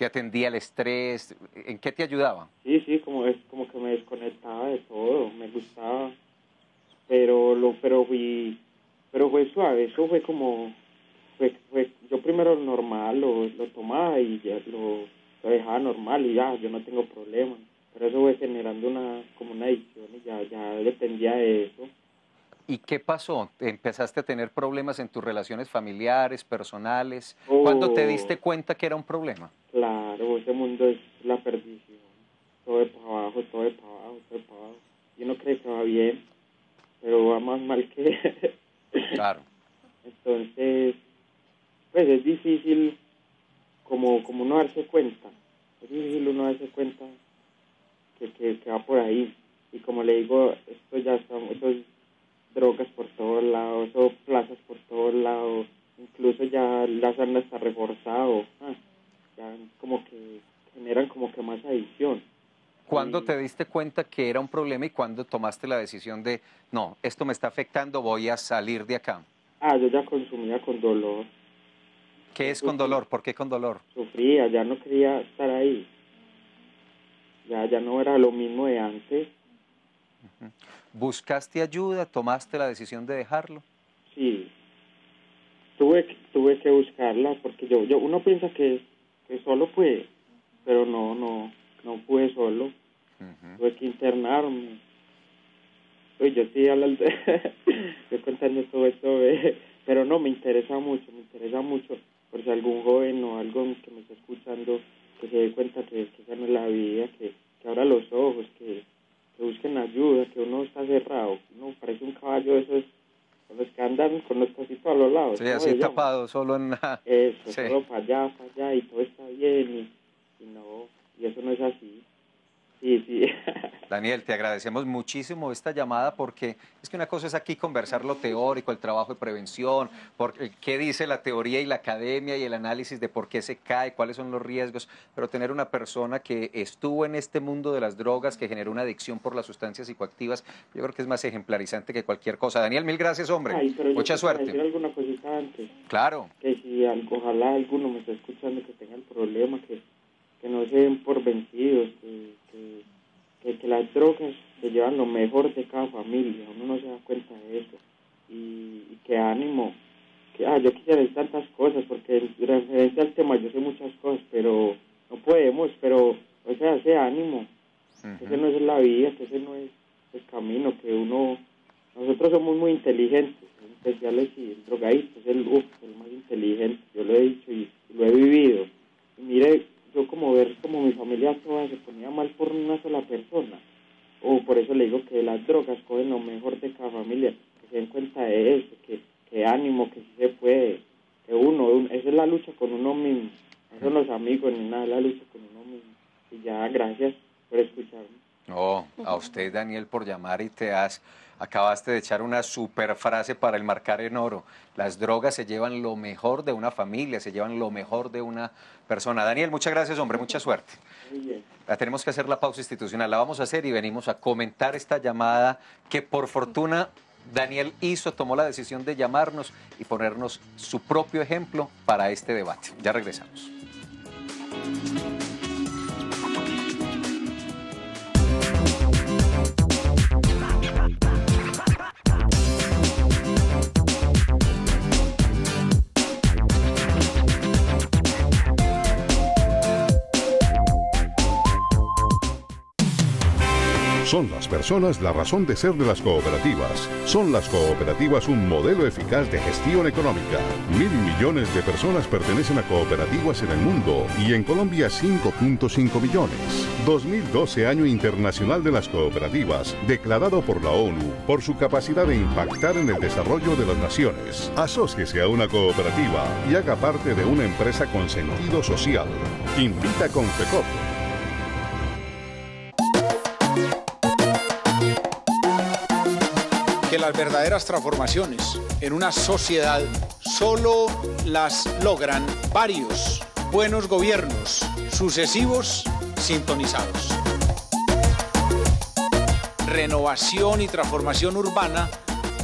Speaker 1: atendía el estrés. ¿En qué te ayudaba?
Speaker 9: Sí, como que me desconectaba de todo, me gustaba, pero fue suave. Eso fue como yo primero normal lo tomaba y ya lo dejaba normal y ya yo no tengo problema, pero eso fue generando como una adicción y ya dependía de eso.
Speaker 1: ¿Y qué pasó? ¿Empezaste a tener problemas en tus relaciones familiares, personales? ¿Cuándo te diste cuenta que era un problema?
Speaker 9: Claro, ese mundo es la perdición. Todo es para abajo. Y uno cree que va bien, pero va más mal que...
Speaker 1: Claro.
Speaker 9: Entonces, pues es difícil como uno darse cuenta. Es difícil uno darse cuenta que va por ahí. Y como le digo, esto es drogas por todos lados, o plazas por todos lados, incluso ya las han hasta reforzado, ya como que generan como que más adicción.
Speaker 1: ¿Cuándo te diste cuenta que era un problema y cuándo tomaste la decisión de, no, esto me está afectando, voy a salir de acá?
Speaker 9: Yo ya consumía con dolor.
Speaker 1: ¿Qué es con dolor? ¿Por qué con dolor?
Speaker 9: Sufría, ya no quería estar ahí. Ya no era lo mismo de antes.
Speaker 1: ¿Buscaste ayuda? ¿Tomaste la decisión de dejarlo?
Speaker 9: Sí, tuve que buscarla porque uno piensa que solo puede, pero no pude solo. Tuve que internarme. Yo estoy estoy contando todo esto, pero no, me interesa mucho, por si algún joven o algo que me está escuchando que se dé cuenta que esa no es la vida, que abra los ojos, que busquen ayuda, que uno está cerrado, uno parece un caballo de esos, los que andan con los cositos a los lados.
Speaker 1: Sí, así tapado, solo en nada.
Speaker 9: Eso, sí. Solo para allá, y todo está bien, y eso no es así. Sí.
Speaker 1: Daniel, te agradecemos muchísimo esta llamada porque es que una cosa es aquí conversar lo teórico, el trabajo de prevención, qué dice la teoría y la academia y el análisis de por qué se cae, cuáles son los riesgos, pero tener una persona que estuvo en este mundo de las drogas, que generó una adicción por las sustancias psicoactivas, yo creo que es más ejemplarizante que cualquier cosa. Daniel, mil gracias, hombre. Mucha suerte.
Speaker 9: Decir alguna cosita antes.
Speaker 1: Claro.
Speaker 9: Que si ojalá alguno me está escuchando que tenga el problema, que no se den por vencidos, que las drogas se llevan lo mejor de cada familia, uno no se da cuenta de eso, y que ánimo, que yo quisiera decir tantas cosas, porque en referencia al tema yo sé muchas cosas, pero no podemos, pero, o sea, ese ánimo, que ese no es la vida, que ese no es el camino, que nosotros somos muy inteligentes, en especial el drogadicto es el más inteligente, yo lo he dicho y lo he vivido, y mire, yo como mi familia toda se ponía mal por una sola persona, por eso le digo que las drogas cogen lo mejor de cada familia, que se den cuenta de eso, que ánimo, que sí se puede, que esa es la lucha con uno mismo, no son los amigos ni nada, es la lucha con uno mismo, y ya, gracias por escucharme.
Speaker 1: A usted, Daniel, por llamar y acabaste de echar una super frase para el marcar en oro. Las drogas se llevan lo mejor de una familia, se llevan lo mejor de una persona. Daniel, muchas gracias, hombre, mucha suerte.
Speaker 9: Muy bien.
Speaker 1: Tenemos que hacer la pausa institucional, la vamos a hacer y venimos a comentar esta llamada que por fortuna Daniel tomó la decisión de llamarnos y ponernos su propio ejemplo para este debate. Ya regresamos.
Speaker 10: Son las personas la razón de ser de las cooperativas. Son las cooperativas un modelo eficaz de gestión económica. 1.000 millones de personas pertenecen a cooperativas en el mundo y en Colombia 5.5 millones. 2012 Año Internacional de las Cooperativas, declarado por la ONU por su capacidad de impactar en el desarrollo de las naciones. Asóciese a una cooperativa y haga parte de una empresa con sentido social. Invita con FECOP.
Speaker 11: Que las verdaderas transformaciones en una sociedad solo las logran varios buenos gobiernos sucesivos sintonizados. Renovación y transformación urbana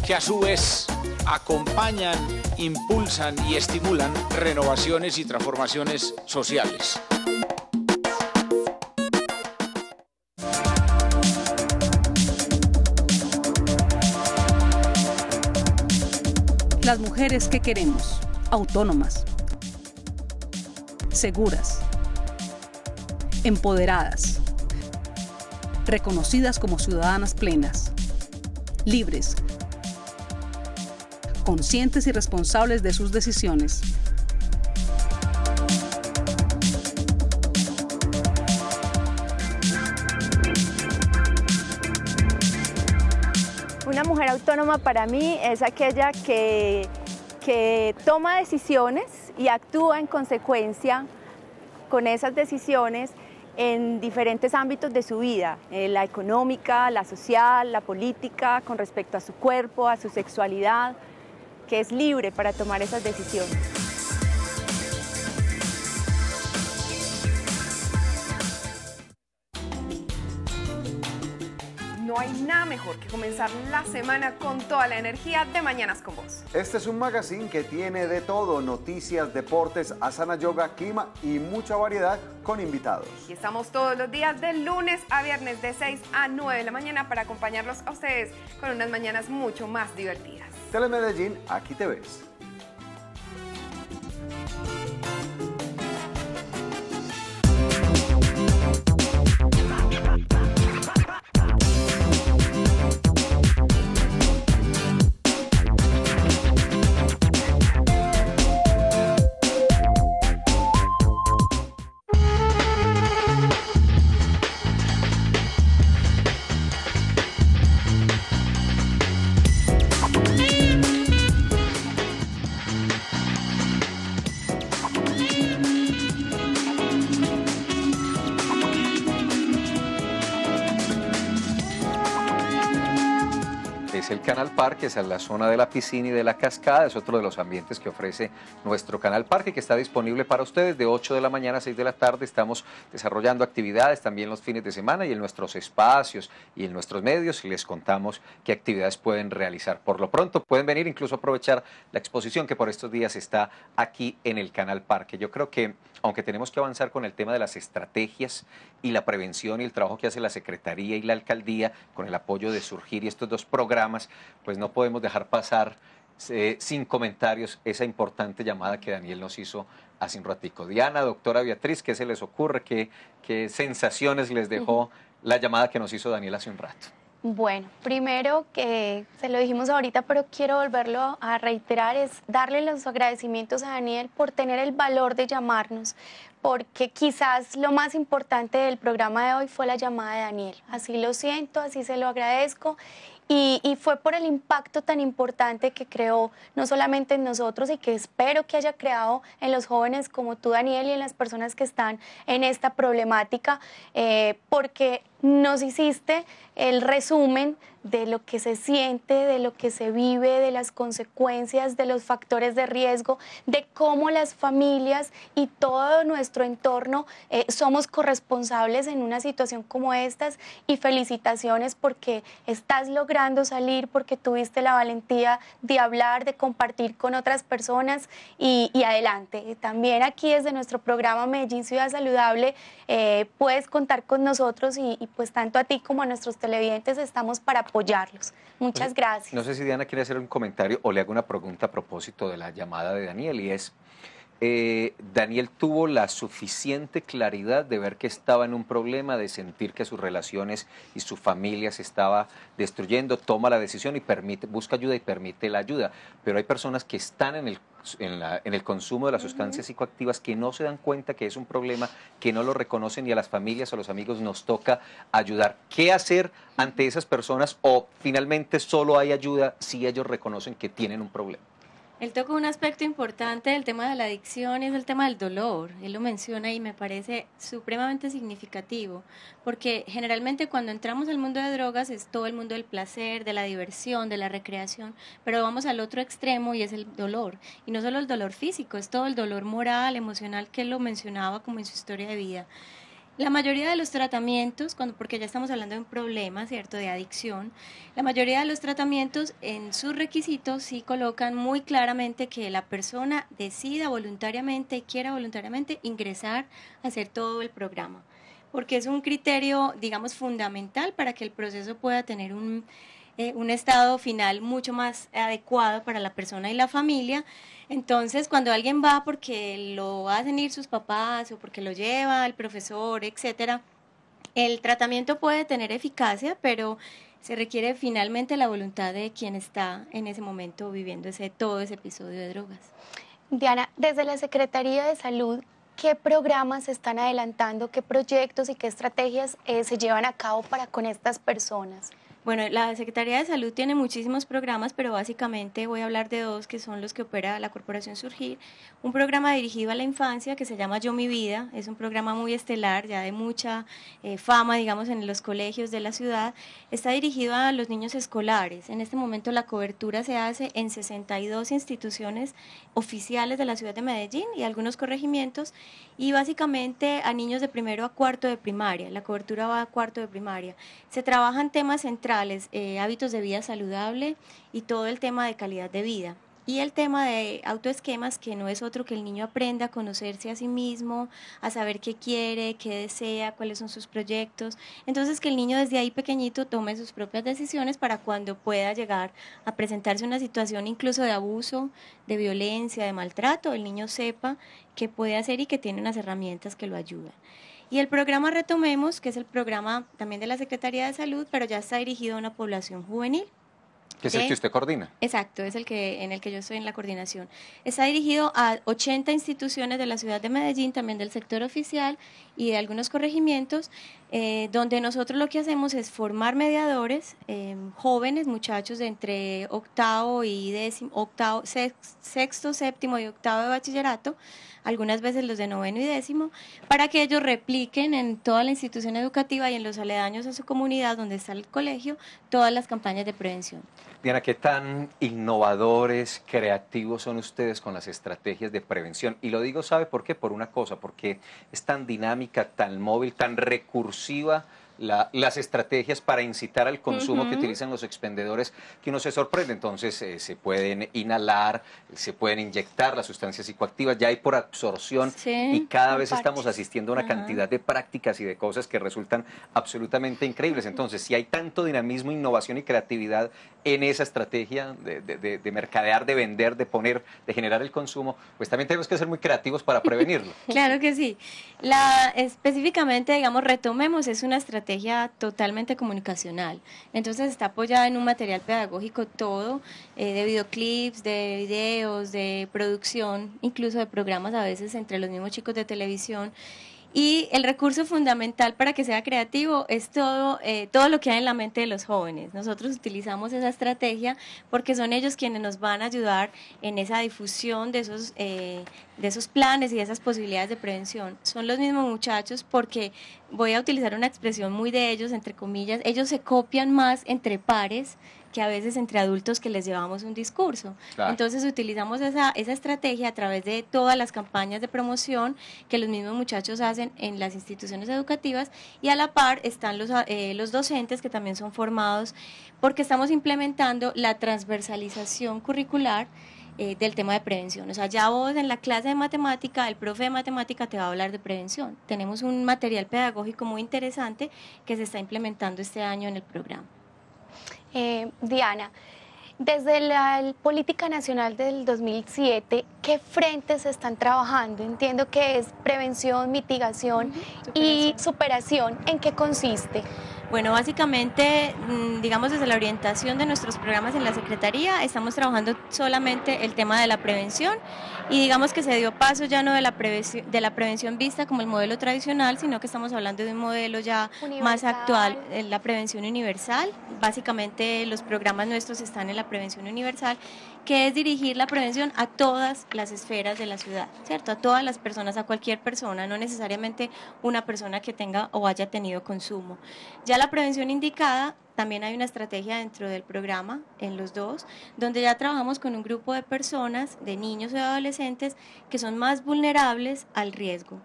Speaker 11: que a su vez acompañan, impulsan y estimulan renovaciones y transformaciones sociales.
Speaker 3: Las mujeres que queremos, autónomas, seguras, empoderadas, reconocidas como ciudadanas plenas, libres, conscientes y responsables de sus decisiones.
Speaker 5: Una mujer autónoma para mí es aquella que toma decisiones y actúa en consecuencia con esas decisiones en diferentes ámbitos de su vida, la económica, la social, la política, con respecto a su cuerpo, a su sexualidad, que es libre para tomar esas decisiones.
Speaker 12: No hay nada mejor que comenzar la semana con toda la energía de Mañanas con Vos.
Speaker 13: Este es un magazine que tiene de todo: noticias, deportes, asana, yoga, clima y mucha variedad con invitados.
Speaker 12: Y estamos todos los días de lunes a viernes de 6 a 9 de la mañana para acompañarlos a ustedes con unas mañanas mucho más divertidas.
Speaker 13: Telemedellín, aquí te ves.
Speaker 1: El Canal Parque es en la zona de la piscina y de la cascada, es otro de los ambientes que ofrece nuestro Canal Parque, que está disponible para ustedes de 8 de la mañana a 6 de la tarde. Estamos desarrollando actividades también los fines de semana y en nuestros espacios y en nuestros medios les contamos qué actividades pueden realizar. Por lo pronto pueden venir, incluso aprovechar la exposición que por estos días está aquí en el Canal Parque. Yo creo que aunque tenemos que avanzar con el tema de las estrategias y la prevención y el trabajo que hace la Secretaría y la Alcaldía con el apoyo de Surgir y estos dos programas, pues no podemos dejar pasar sin comentarios esa importante llamada que Daniel nos hizo hace un ratico. Diana, doctora Beatriz, ¿qué se les ocurre? ¿Qué sensaciones les dejó la llamada que nos hizo Daniel hace un rato?
Speaker 2: Bueno, primero que se lo dijimos ahorita, pero quiero volverlo a reiterar, es darle los agradecimientos a Daniel por tener el valor de llamarnos, porque quizás lo más importante del programa de hoy fue la llamada de Daniel. Así lo siento, así se lo agradezco. Y fue por el impacto tan importante que creó, no solamente en nosotros, y que espero que haya creado en los jóvenes como tú, Daniel, y en las personas que están en esta problemática, porque nos hiciste el resumen de lo que se siente, de lo que se vive, de las consecuencias, de los factores de riesgo, de cómo las familias y todo nuestro entorno somos corresponsables en una situación como estas. Y felicitaciones porque estás logrando salir, porque tuviste la valentía de hablar, de compartir con otras personas y adelante. También aquí desde nuestro programa Medellín Ciudad Saludable puedes contar con nosotros y pues tanto a ti como a nuestros televidentes estamos para apoyarlos. Muchas gracias.
Speaker 1: No sé si Diana quiere hacer un comentario o le hago una pregunta a propósito de la llamada de Daniel, y es, Daniel tuvo la suficiente claridad de ver que estaba en un problema, de sentir que sus relaciones y su familia se estaba destruyendo, toma la decisión y busca ayuda y permite la ayuda. Pero hay personas que están en el consumo de las sustancias psicoactivas que no se dan cuenta que es un problema, que no lo reconocen, y a las familias o a los amigos nos toca ayudar. ¿Qué hacer ante esas personas, o finalmente solo hay ayuda si ellos reconocen que tienen un problema?
Speaker 6: Él tocó un aspecto importante del tema de la adicción, es el tema del dolor. Él lo menciona y me parece supremamente significativo, porque generalmente cuando entramos al mundo de drogas es todo el mundo del placer, de la diversión, de la recreación, pero vamos al otro extremo y es el dolor. Y no solo el dolor físico, es todo el dolor moral, emocional, que él lo mencionaba como en su historia de vida. La mayoría de los tratamientos, porque ya estamos hablando de un problema, ¿cierto?, de adicción, la mayoría de los tratamientos en sus requisitos sí colocan muy claramente que la persona decida voluntariamente y quiera voluntariamente ingresar a hacer todo el programa, porque es un criterio, digamos, fundamental para que el proceso pueda tener un estado final mucho más adecuado para la persona y la familia. Entonces, cuando alguien va porque lo hacen ir sus papás o porque lo lleva el profesor, etcétera, el tratamiento puede tener eficacia, pero se requiere finalmente la voluntad de quien está en ese momento viviendo todo ese episodio de drogas.
Speaker 2: Diana, desde la Secretaría de Salud, ¿qué programas se están adelantando, qué proyectos y qué estrategias se llevan a cabo para con estas personas?
Speaker 6: Bueno, la Secretaría de Salud tiene muchísimos programas, pero básicamente voy a hablar de dos que son los que opera la Corporación Surgir. Un programa dirigido a la infancia que se llama Yo Mi Vida, es un programa muy estelar, ya de mucha fama, digamos, en los colegios de la ciudad. Está dirigido a los niños escolares. En este momento la cobertura se hace en 62 instituciones oficiales de la ciudad de Medellín y algunos corregimientos, y básicamente a niños de primero a cuarto de primaria. La cobertura va a cuarto de primaria. Se trabajan temas centrales, hábitos de vida saludable y todo el tema de calidad de vida. Y el tema de autoesquemas, que no es otro que el niño aprenda a conocerse a sí mismo, a saber qué quiere, qué desea, cuáles son sus proyectos. Entonces, que el niño desde ahí pequeñito tome sus propias decisiones para cuando pueda llegar a presentarse una situación incluso de abuso, de violencia, de maltrato, el niño sepa qué puede hacer y que tiene unas herramientas que lo ayudan. Y el programa Retomemos, que es el programa también de la Secretaría de Salud, pero ya está dirigido a una población juvenil.
Speaker 1: ¿Qué es el que usted coordina?
Speaker 6: Exacto, es en el que yo estoy en la coordinación. Está dirigido a 80 instituciones de la ciudad de Medellín, también del sector oficial y de algunos corregimientos, donde nosotros lo que hacemos es formar mediadores, jóvenes, muchachos de entre sexto, séptimo y octavo de bachillerato, algunas veces los de noveno y décimo, para que ellos repliquen en toda la institución educativa y en los aledaños a su comunidad donde está el colegio todas las campañas de prevención.
Speaker 1: Diana, ¿qué tan innovadores, creativos son ustedes con las estrategias de prevención? Y lo digo, ¿sabe por qué? Por una cosa, porque es tan dinámica, tan móvil, tan recursiva las estrategias para incitar al consumo que utilizan los expendedores, que uno se sorprende. Entonces se pueden inhalar, se pueden inyectar las sustancias psicoactivas, ya hay por absorción, y cada vez estamos asistiendo a una cantidad de prácticas y de cosas que resultan absolutamente increíbles. Entonces, si hay tanto dinamismo, innovación y creatividad en esa estrategia de mercadear, de vender, de poner, de generar el consumo, pues también tenemos que ser muy creativos para prevenirlo.
Speaker 6: Claro que sí. Específicamente, digamos, Retomemos es una estrategia totalmente comunicacional. Entonces está apoyada en un material pedagógico todo, de videoclips, de videos, de producción, incluso de programas a veces entre los mismos chicos de televisión. Y el recurso fundamental para que sea creativo es todo lo que hay en la mente de los jóvenes. Nosotros utilizamos esa estrategia porque son ellos quienes nos van a ayudar en esa difusión de esos planes y de esas posibilidades de prevención. Son los mismos muchachos, porque voy a utilizar una expresión muy de ellos, entre comillas, ellos se copian más entre pares que a veces entre adultos que les llevamos un discurso. Claro. Entonces utilizamos esa estrategia a través de todas las campañas de promoción que los mismos muchachos hacen en las instituciones educativas, y a la par están los docentes que también son formados, porque estamos implementando la transversalización curricular del tema de prevención. O sea, ya vos en la clase de matemática, el profe de matemática te va a hablar de prevención. Tenemos un material pedagógico muy interesante que se está implementando este año en el programa.
Speaker 2: Diana, Desde la política nacional del 2007, ¿qué frentes se están trabajando? Entiendo que es prevención, mitigación y superación. ¿En qué consiste?
Speaker 6: Bueno, básicamente, digamos, desde la orientación de nuestros programas en la Secretaría, estamos trabajando solamente el tema de la prevención y digamos que se dio paso ya no de la prevención vista como el modelo tradicional, sino que estamos hablando de un modelo ya más actual, la prevención universal. Básicamente los programas nuestros están en la prevención universal, que es dirigir la prevención a todas las esferas de la ciudad, ¿cierto? A todas las personas, a cualquier persona, no necesariamente una persona que tenga o haya tenido consumo. Ya la prevención indicada, también hay una estrategia dentro del programa, en los dos, donde ya trabajamos con un grupo de personas, de niños y adolescentes, que son más vulnerables al riesgo.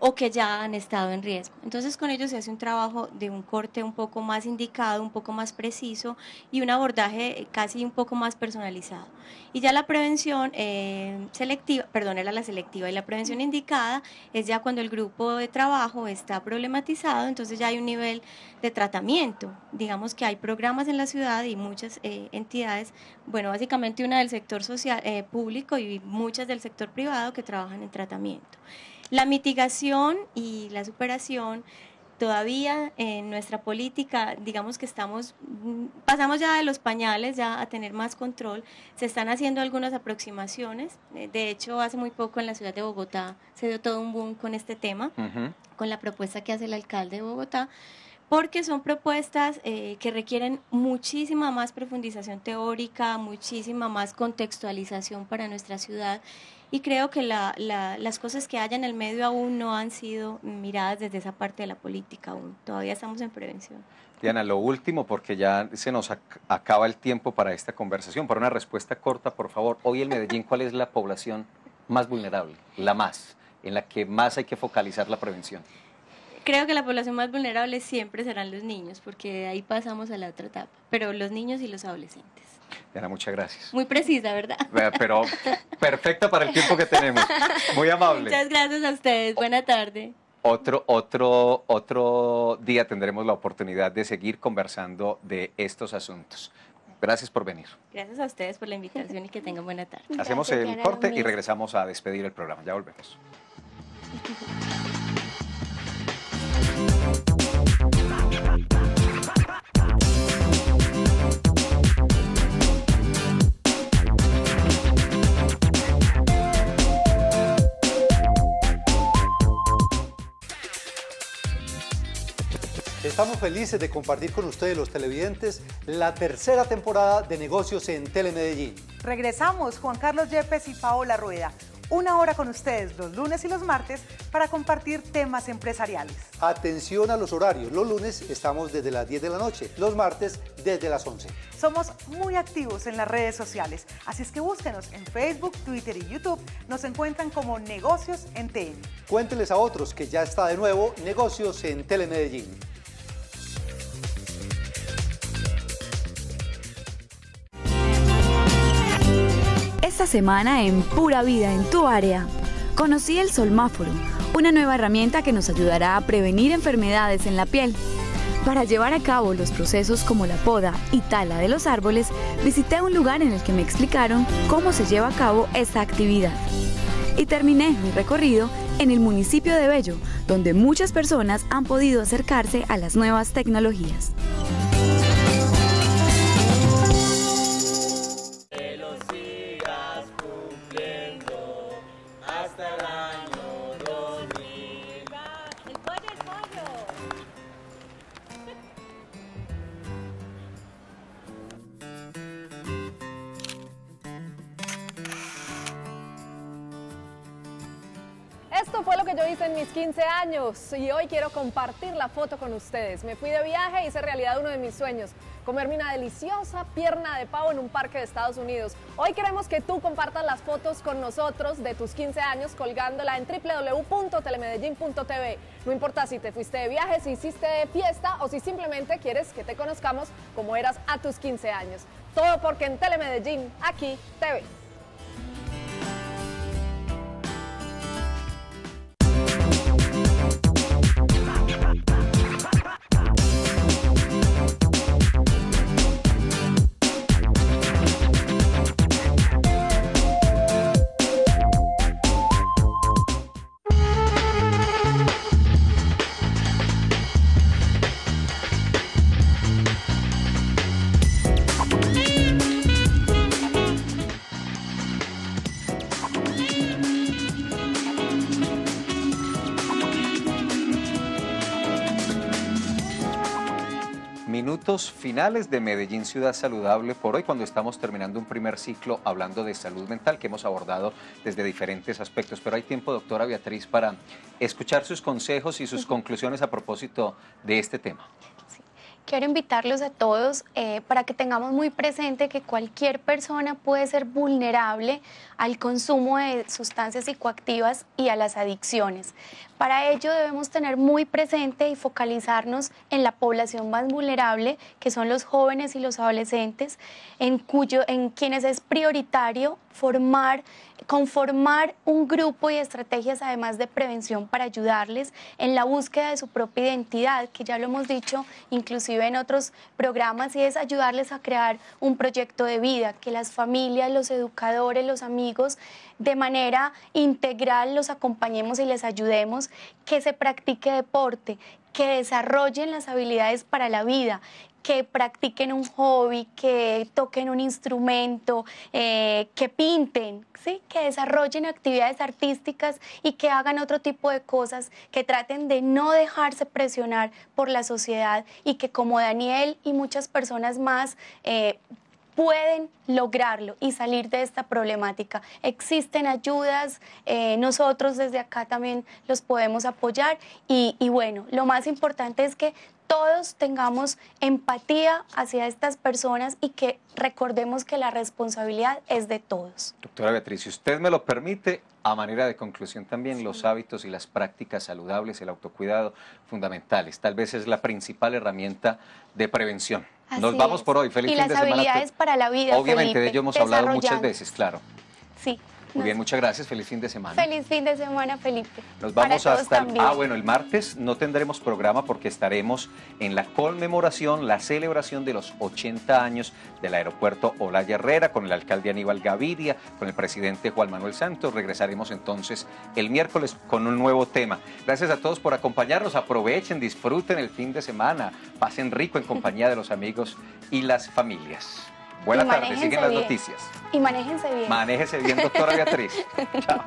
Speaker 6: O que ya han estado en riesgo. Entonces con ellos se hace un trabajo de un corte un poco más indicado, un poco más preciso y un abordaje casi un poco más personalizado. Y ya la prevención selectiva, perdón, era la selectiva, y la prevención indicada es ya cuando el grupo de trabajo está problematizado, entonces ya hay un nivel de tratamiento. Digamos que hay programas en la ciudad y muchas entidades, bueno, básicamente una del sector social, público y muchas del sector privado que trabajan en tratamiento. La mitigación y la superación, todavía en nuestra política, digamos que pasamos ya de los pañales ya a tener más control, se están haciendo algunas aproximaciones, de hecho hace muy poco en la ciudad de Bogotá se dio todo un boom con este tema, con la propuesta que hace el alcalde de Bogotá, porque son propuestas que requieren muchísima más profundización teórica, muchísima más contextualización para nuestra ciudad, y creo que las cosas que hay en el medio aún no han sido miradas desde esa parte de la política aún, todavía estamos en prevención.
Speaker 1: Diana, lo último, porque ya se nos acaba el tiempo para esta conversación, para una respuesta corta, por favor. Hoy en Medellín, ¿cuál es la población más vulnerable, la más, en la que más hay que focalizar la prevención?
Speaker 6: Creo que la población más vulnerable siempre serán los niños, porque de ahí pasamos a la otra etapa, pero los niños y los adolescentes.
Speaker 1: Diana, muchas gracias.
Speaker 6: Muy precisa, ¿verdad?
Speaker 1: Pero perfecta para el tiempo que tenemos. Muy amable.
Speaker 6: Muchas gracias a ustedes. Buena tarde.
Speaker 1: Otro día tendremos la oportunidad de seguir conversando de estos asuntos. Gracias por venir.
Speaker 6: Gracias a ustedes por la invitación y que tengan buena tarde.
Speaker 1: Hacemos el corte y regresamos a despedir el programa. Ya volvemos.
Speaker 14: Estamos felices de compartir con ustedes, los televidentes, la tercera temporada de Negocios en Telemedellín.
Speaker 15: Regresamos Juan Carlos Yepes y Paola Rueda. Una hora con ustedes los lunes y los martes para compartir temas empresariales.
Speaker 14: Atención a los horarios. Los lunes estamos desde las 10 de la noche, los martes desde las 11.
Speaker 15: Somos muy activos en las redes sociales, así es que búsquenos en Facebook, Twitter y YouTube. Nos encuentran como Negocios en TN.
Speaker 14: Cuéntenles a otros que ya está de nuevo Negocios en Telemedellín.
Speaker 16: Esta semana en Pura Vida en tu área, conocí el Solmáforo, una nueva herramienta que nos ayudará a prevenir enfermedades en la piel. Para llevar a cabo los procesos como la poda y tala de los árboles, visité un lugar en el que me explicaron cómo se lleva a cabo esta actividad. Y terminé mi recorrido en el municipio de Bello, donde muchas personas han podido acercarse a las nuevas tecnologías.
Speaker 17: Esto fue lo que yo hice en mis 15 años y hoy quiero compartir la foto con ustedes. Me fui de viaje e hice realidad uno de mis sueños, comerme una deliciosa pierna de pavo en un parque de Estados Unidos. Hoy queremos que tú compartas las fotos con nosotros de tus 15 años colgándola en www.telemedellin.tv. No importa si te fuiste de viaje, si hiciste fiesta o si simplemente quieres que te conozcamos como eras a tus 15 años. Todo porque en Telemedellín, aquí te ves.
Speaker 1: minutos finales de Medellín Ciudad Saludable por hoy, cuando estamos terminando un primer ciclo hablando de salud mental que hemos abordado desde diferentes aspectos. Pero hay tiempo, doctora Beatriz, para escuchar sus consejos y sus conclusiones a propósito de este tema.
Speaker 2: Quiero invitarlos a todos para que tengamos muy presente que cualquier persona puede ser vulnerable al consumo de sustancias psicoactivas y a las adicciones. Para ello debemos tener muy presente y focalizarnos en la población más vulnerable, que son los jóvenes y los adolescentes, en quienes es prioritario conformar un grupo y estrategias además de prevención para ayudarles en la búsqueda de su propia identidad, que ya lo hemos dicho inclusive en otros programas, y es ayudarles a crear un proyecto de vida, que las familias, los educadores, los amigos, de manera integral los acompañemos y les ayudemos, que se practique deporte, que desarrollen las habilidades para la vida, que practiquen un hobby, que toquen un instrumento, que pinten, ¿sí? Que desarrollen actividades artísticas y que hagan otro tipo de cosas, que traten de no dejarse presionar por la sociedad y que, como Daniel y muchas personas más, pueden lograrlo y salir de esta problemática. Existen ayudas, nosotros desde acá también los podemos apoyar y bueno, lo más importante es que todos tengamos empatía hacia estas personas y que recordemos que la responsabilidad es de todos.
Speaker 1: Doctora Beatriz, si usted me lo permite, a manera de conclusión también, los hábitos y las prácticas saludables, el autocuidado, fundamentales. Tal vez es la principal herramienta de prevención. Nos vamos por hoy. Feliz fin de semana.
Speaker 2: Y las habilidades para la vida,
Speaker 1: obviamente,
Speaker 2: Felipe,
Speaker 1: de ello hemos hablado muchas veces, claro.
Speaker 2: Sí.
Speaker 1: Muy bien, muchas gracias. Feliz fin de semana.
Speaker 2: Feliz fin de semana, Felipe.
Speaker 1: Nos vamos hasta el martes no tendremos programa porque estaremos en la conmemoración, la celebración de los 80 años del aeropuerto Olaya Herrera con el alcalde Aníbal Gaviria, con el presidente Juan Manuel Santos. Regresaremos entonces el miércoles con un nuevo tema. Gracias a todos por acompañarnos. Aprovechen, disfruten el fin de semana, pasen rico en compañía de los amigos y las familias. Buenas tardes, siguen las noticias.
Speaker 2: Y manéjense bien.
Speaker 1: Manéjese bien, doctora Beatriz. Chao.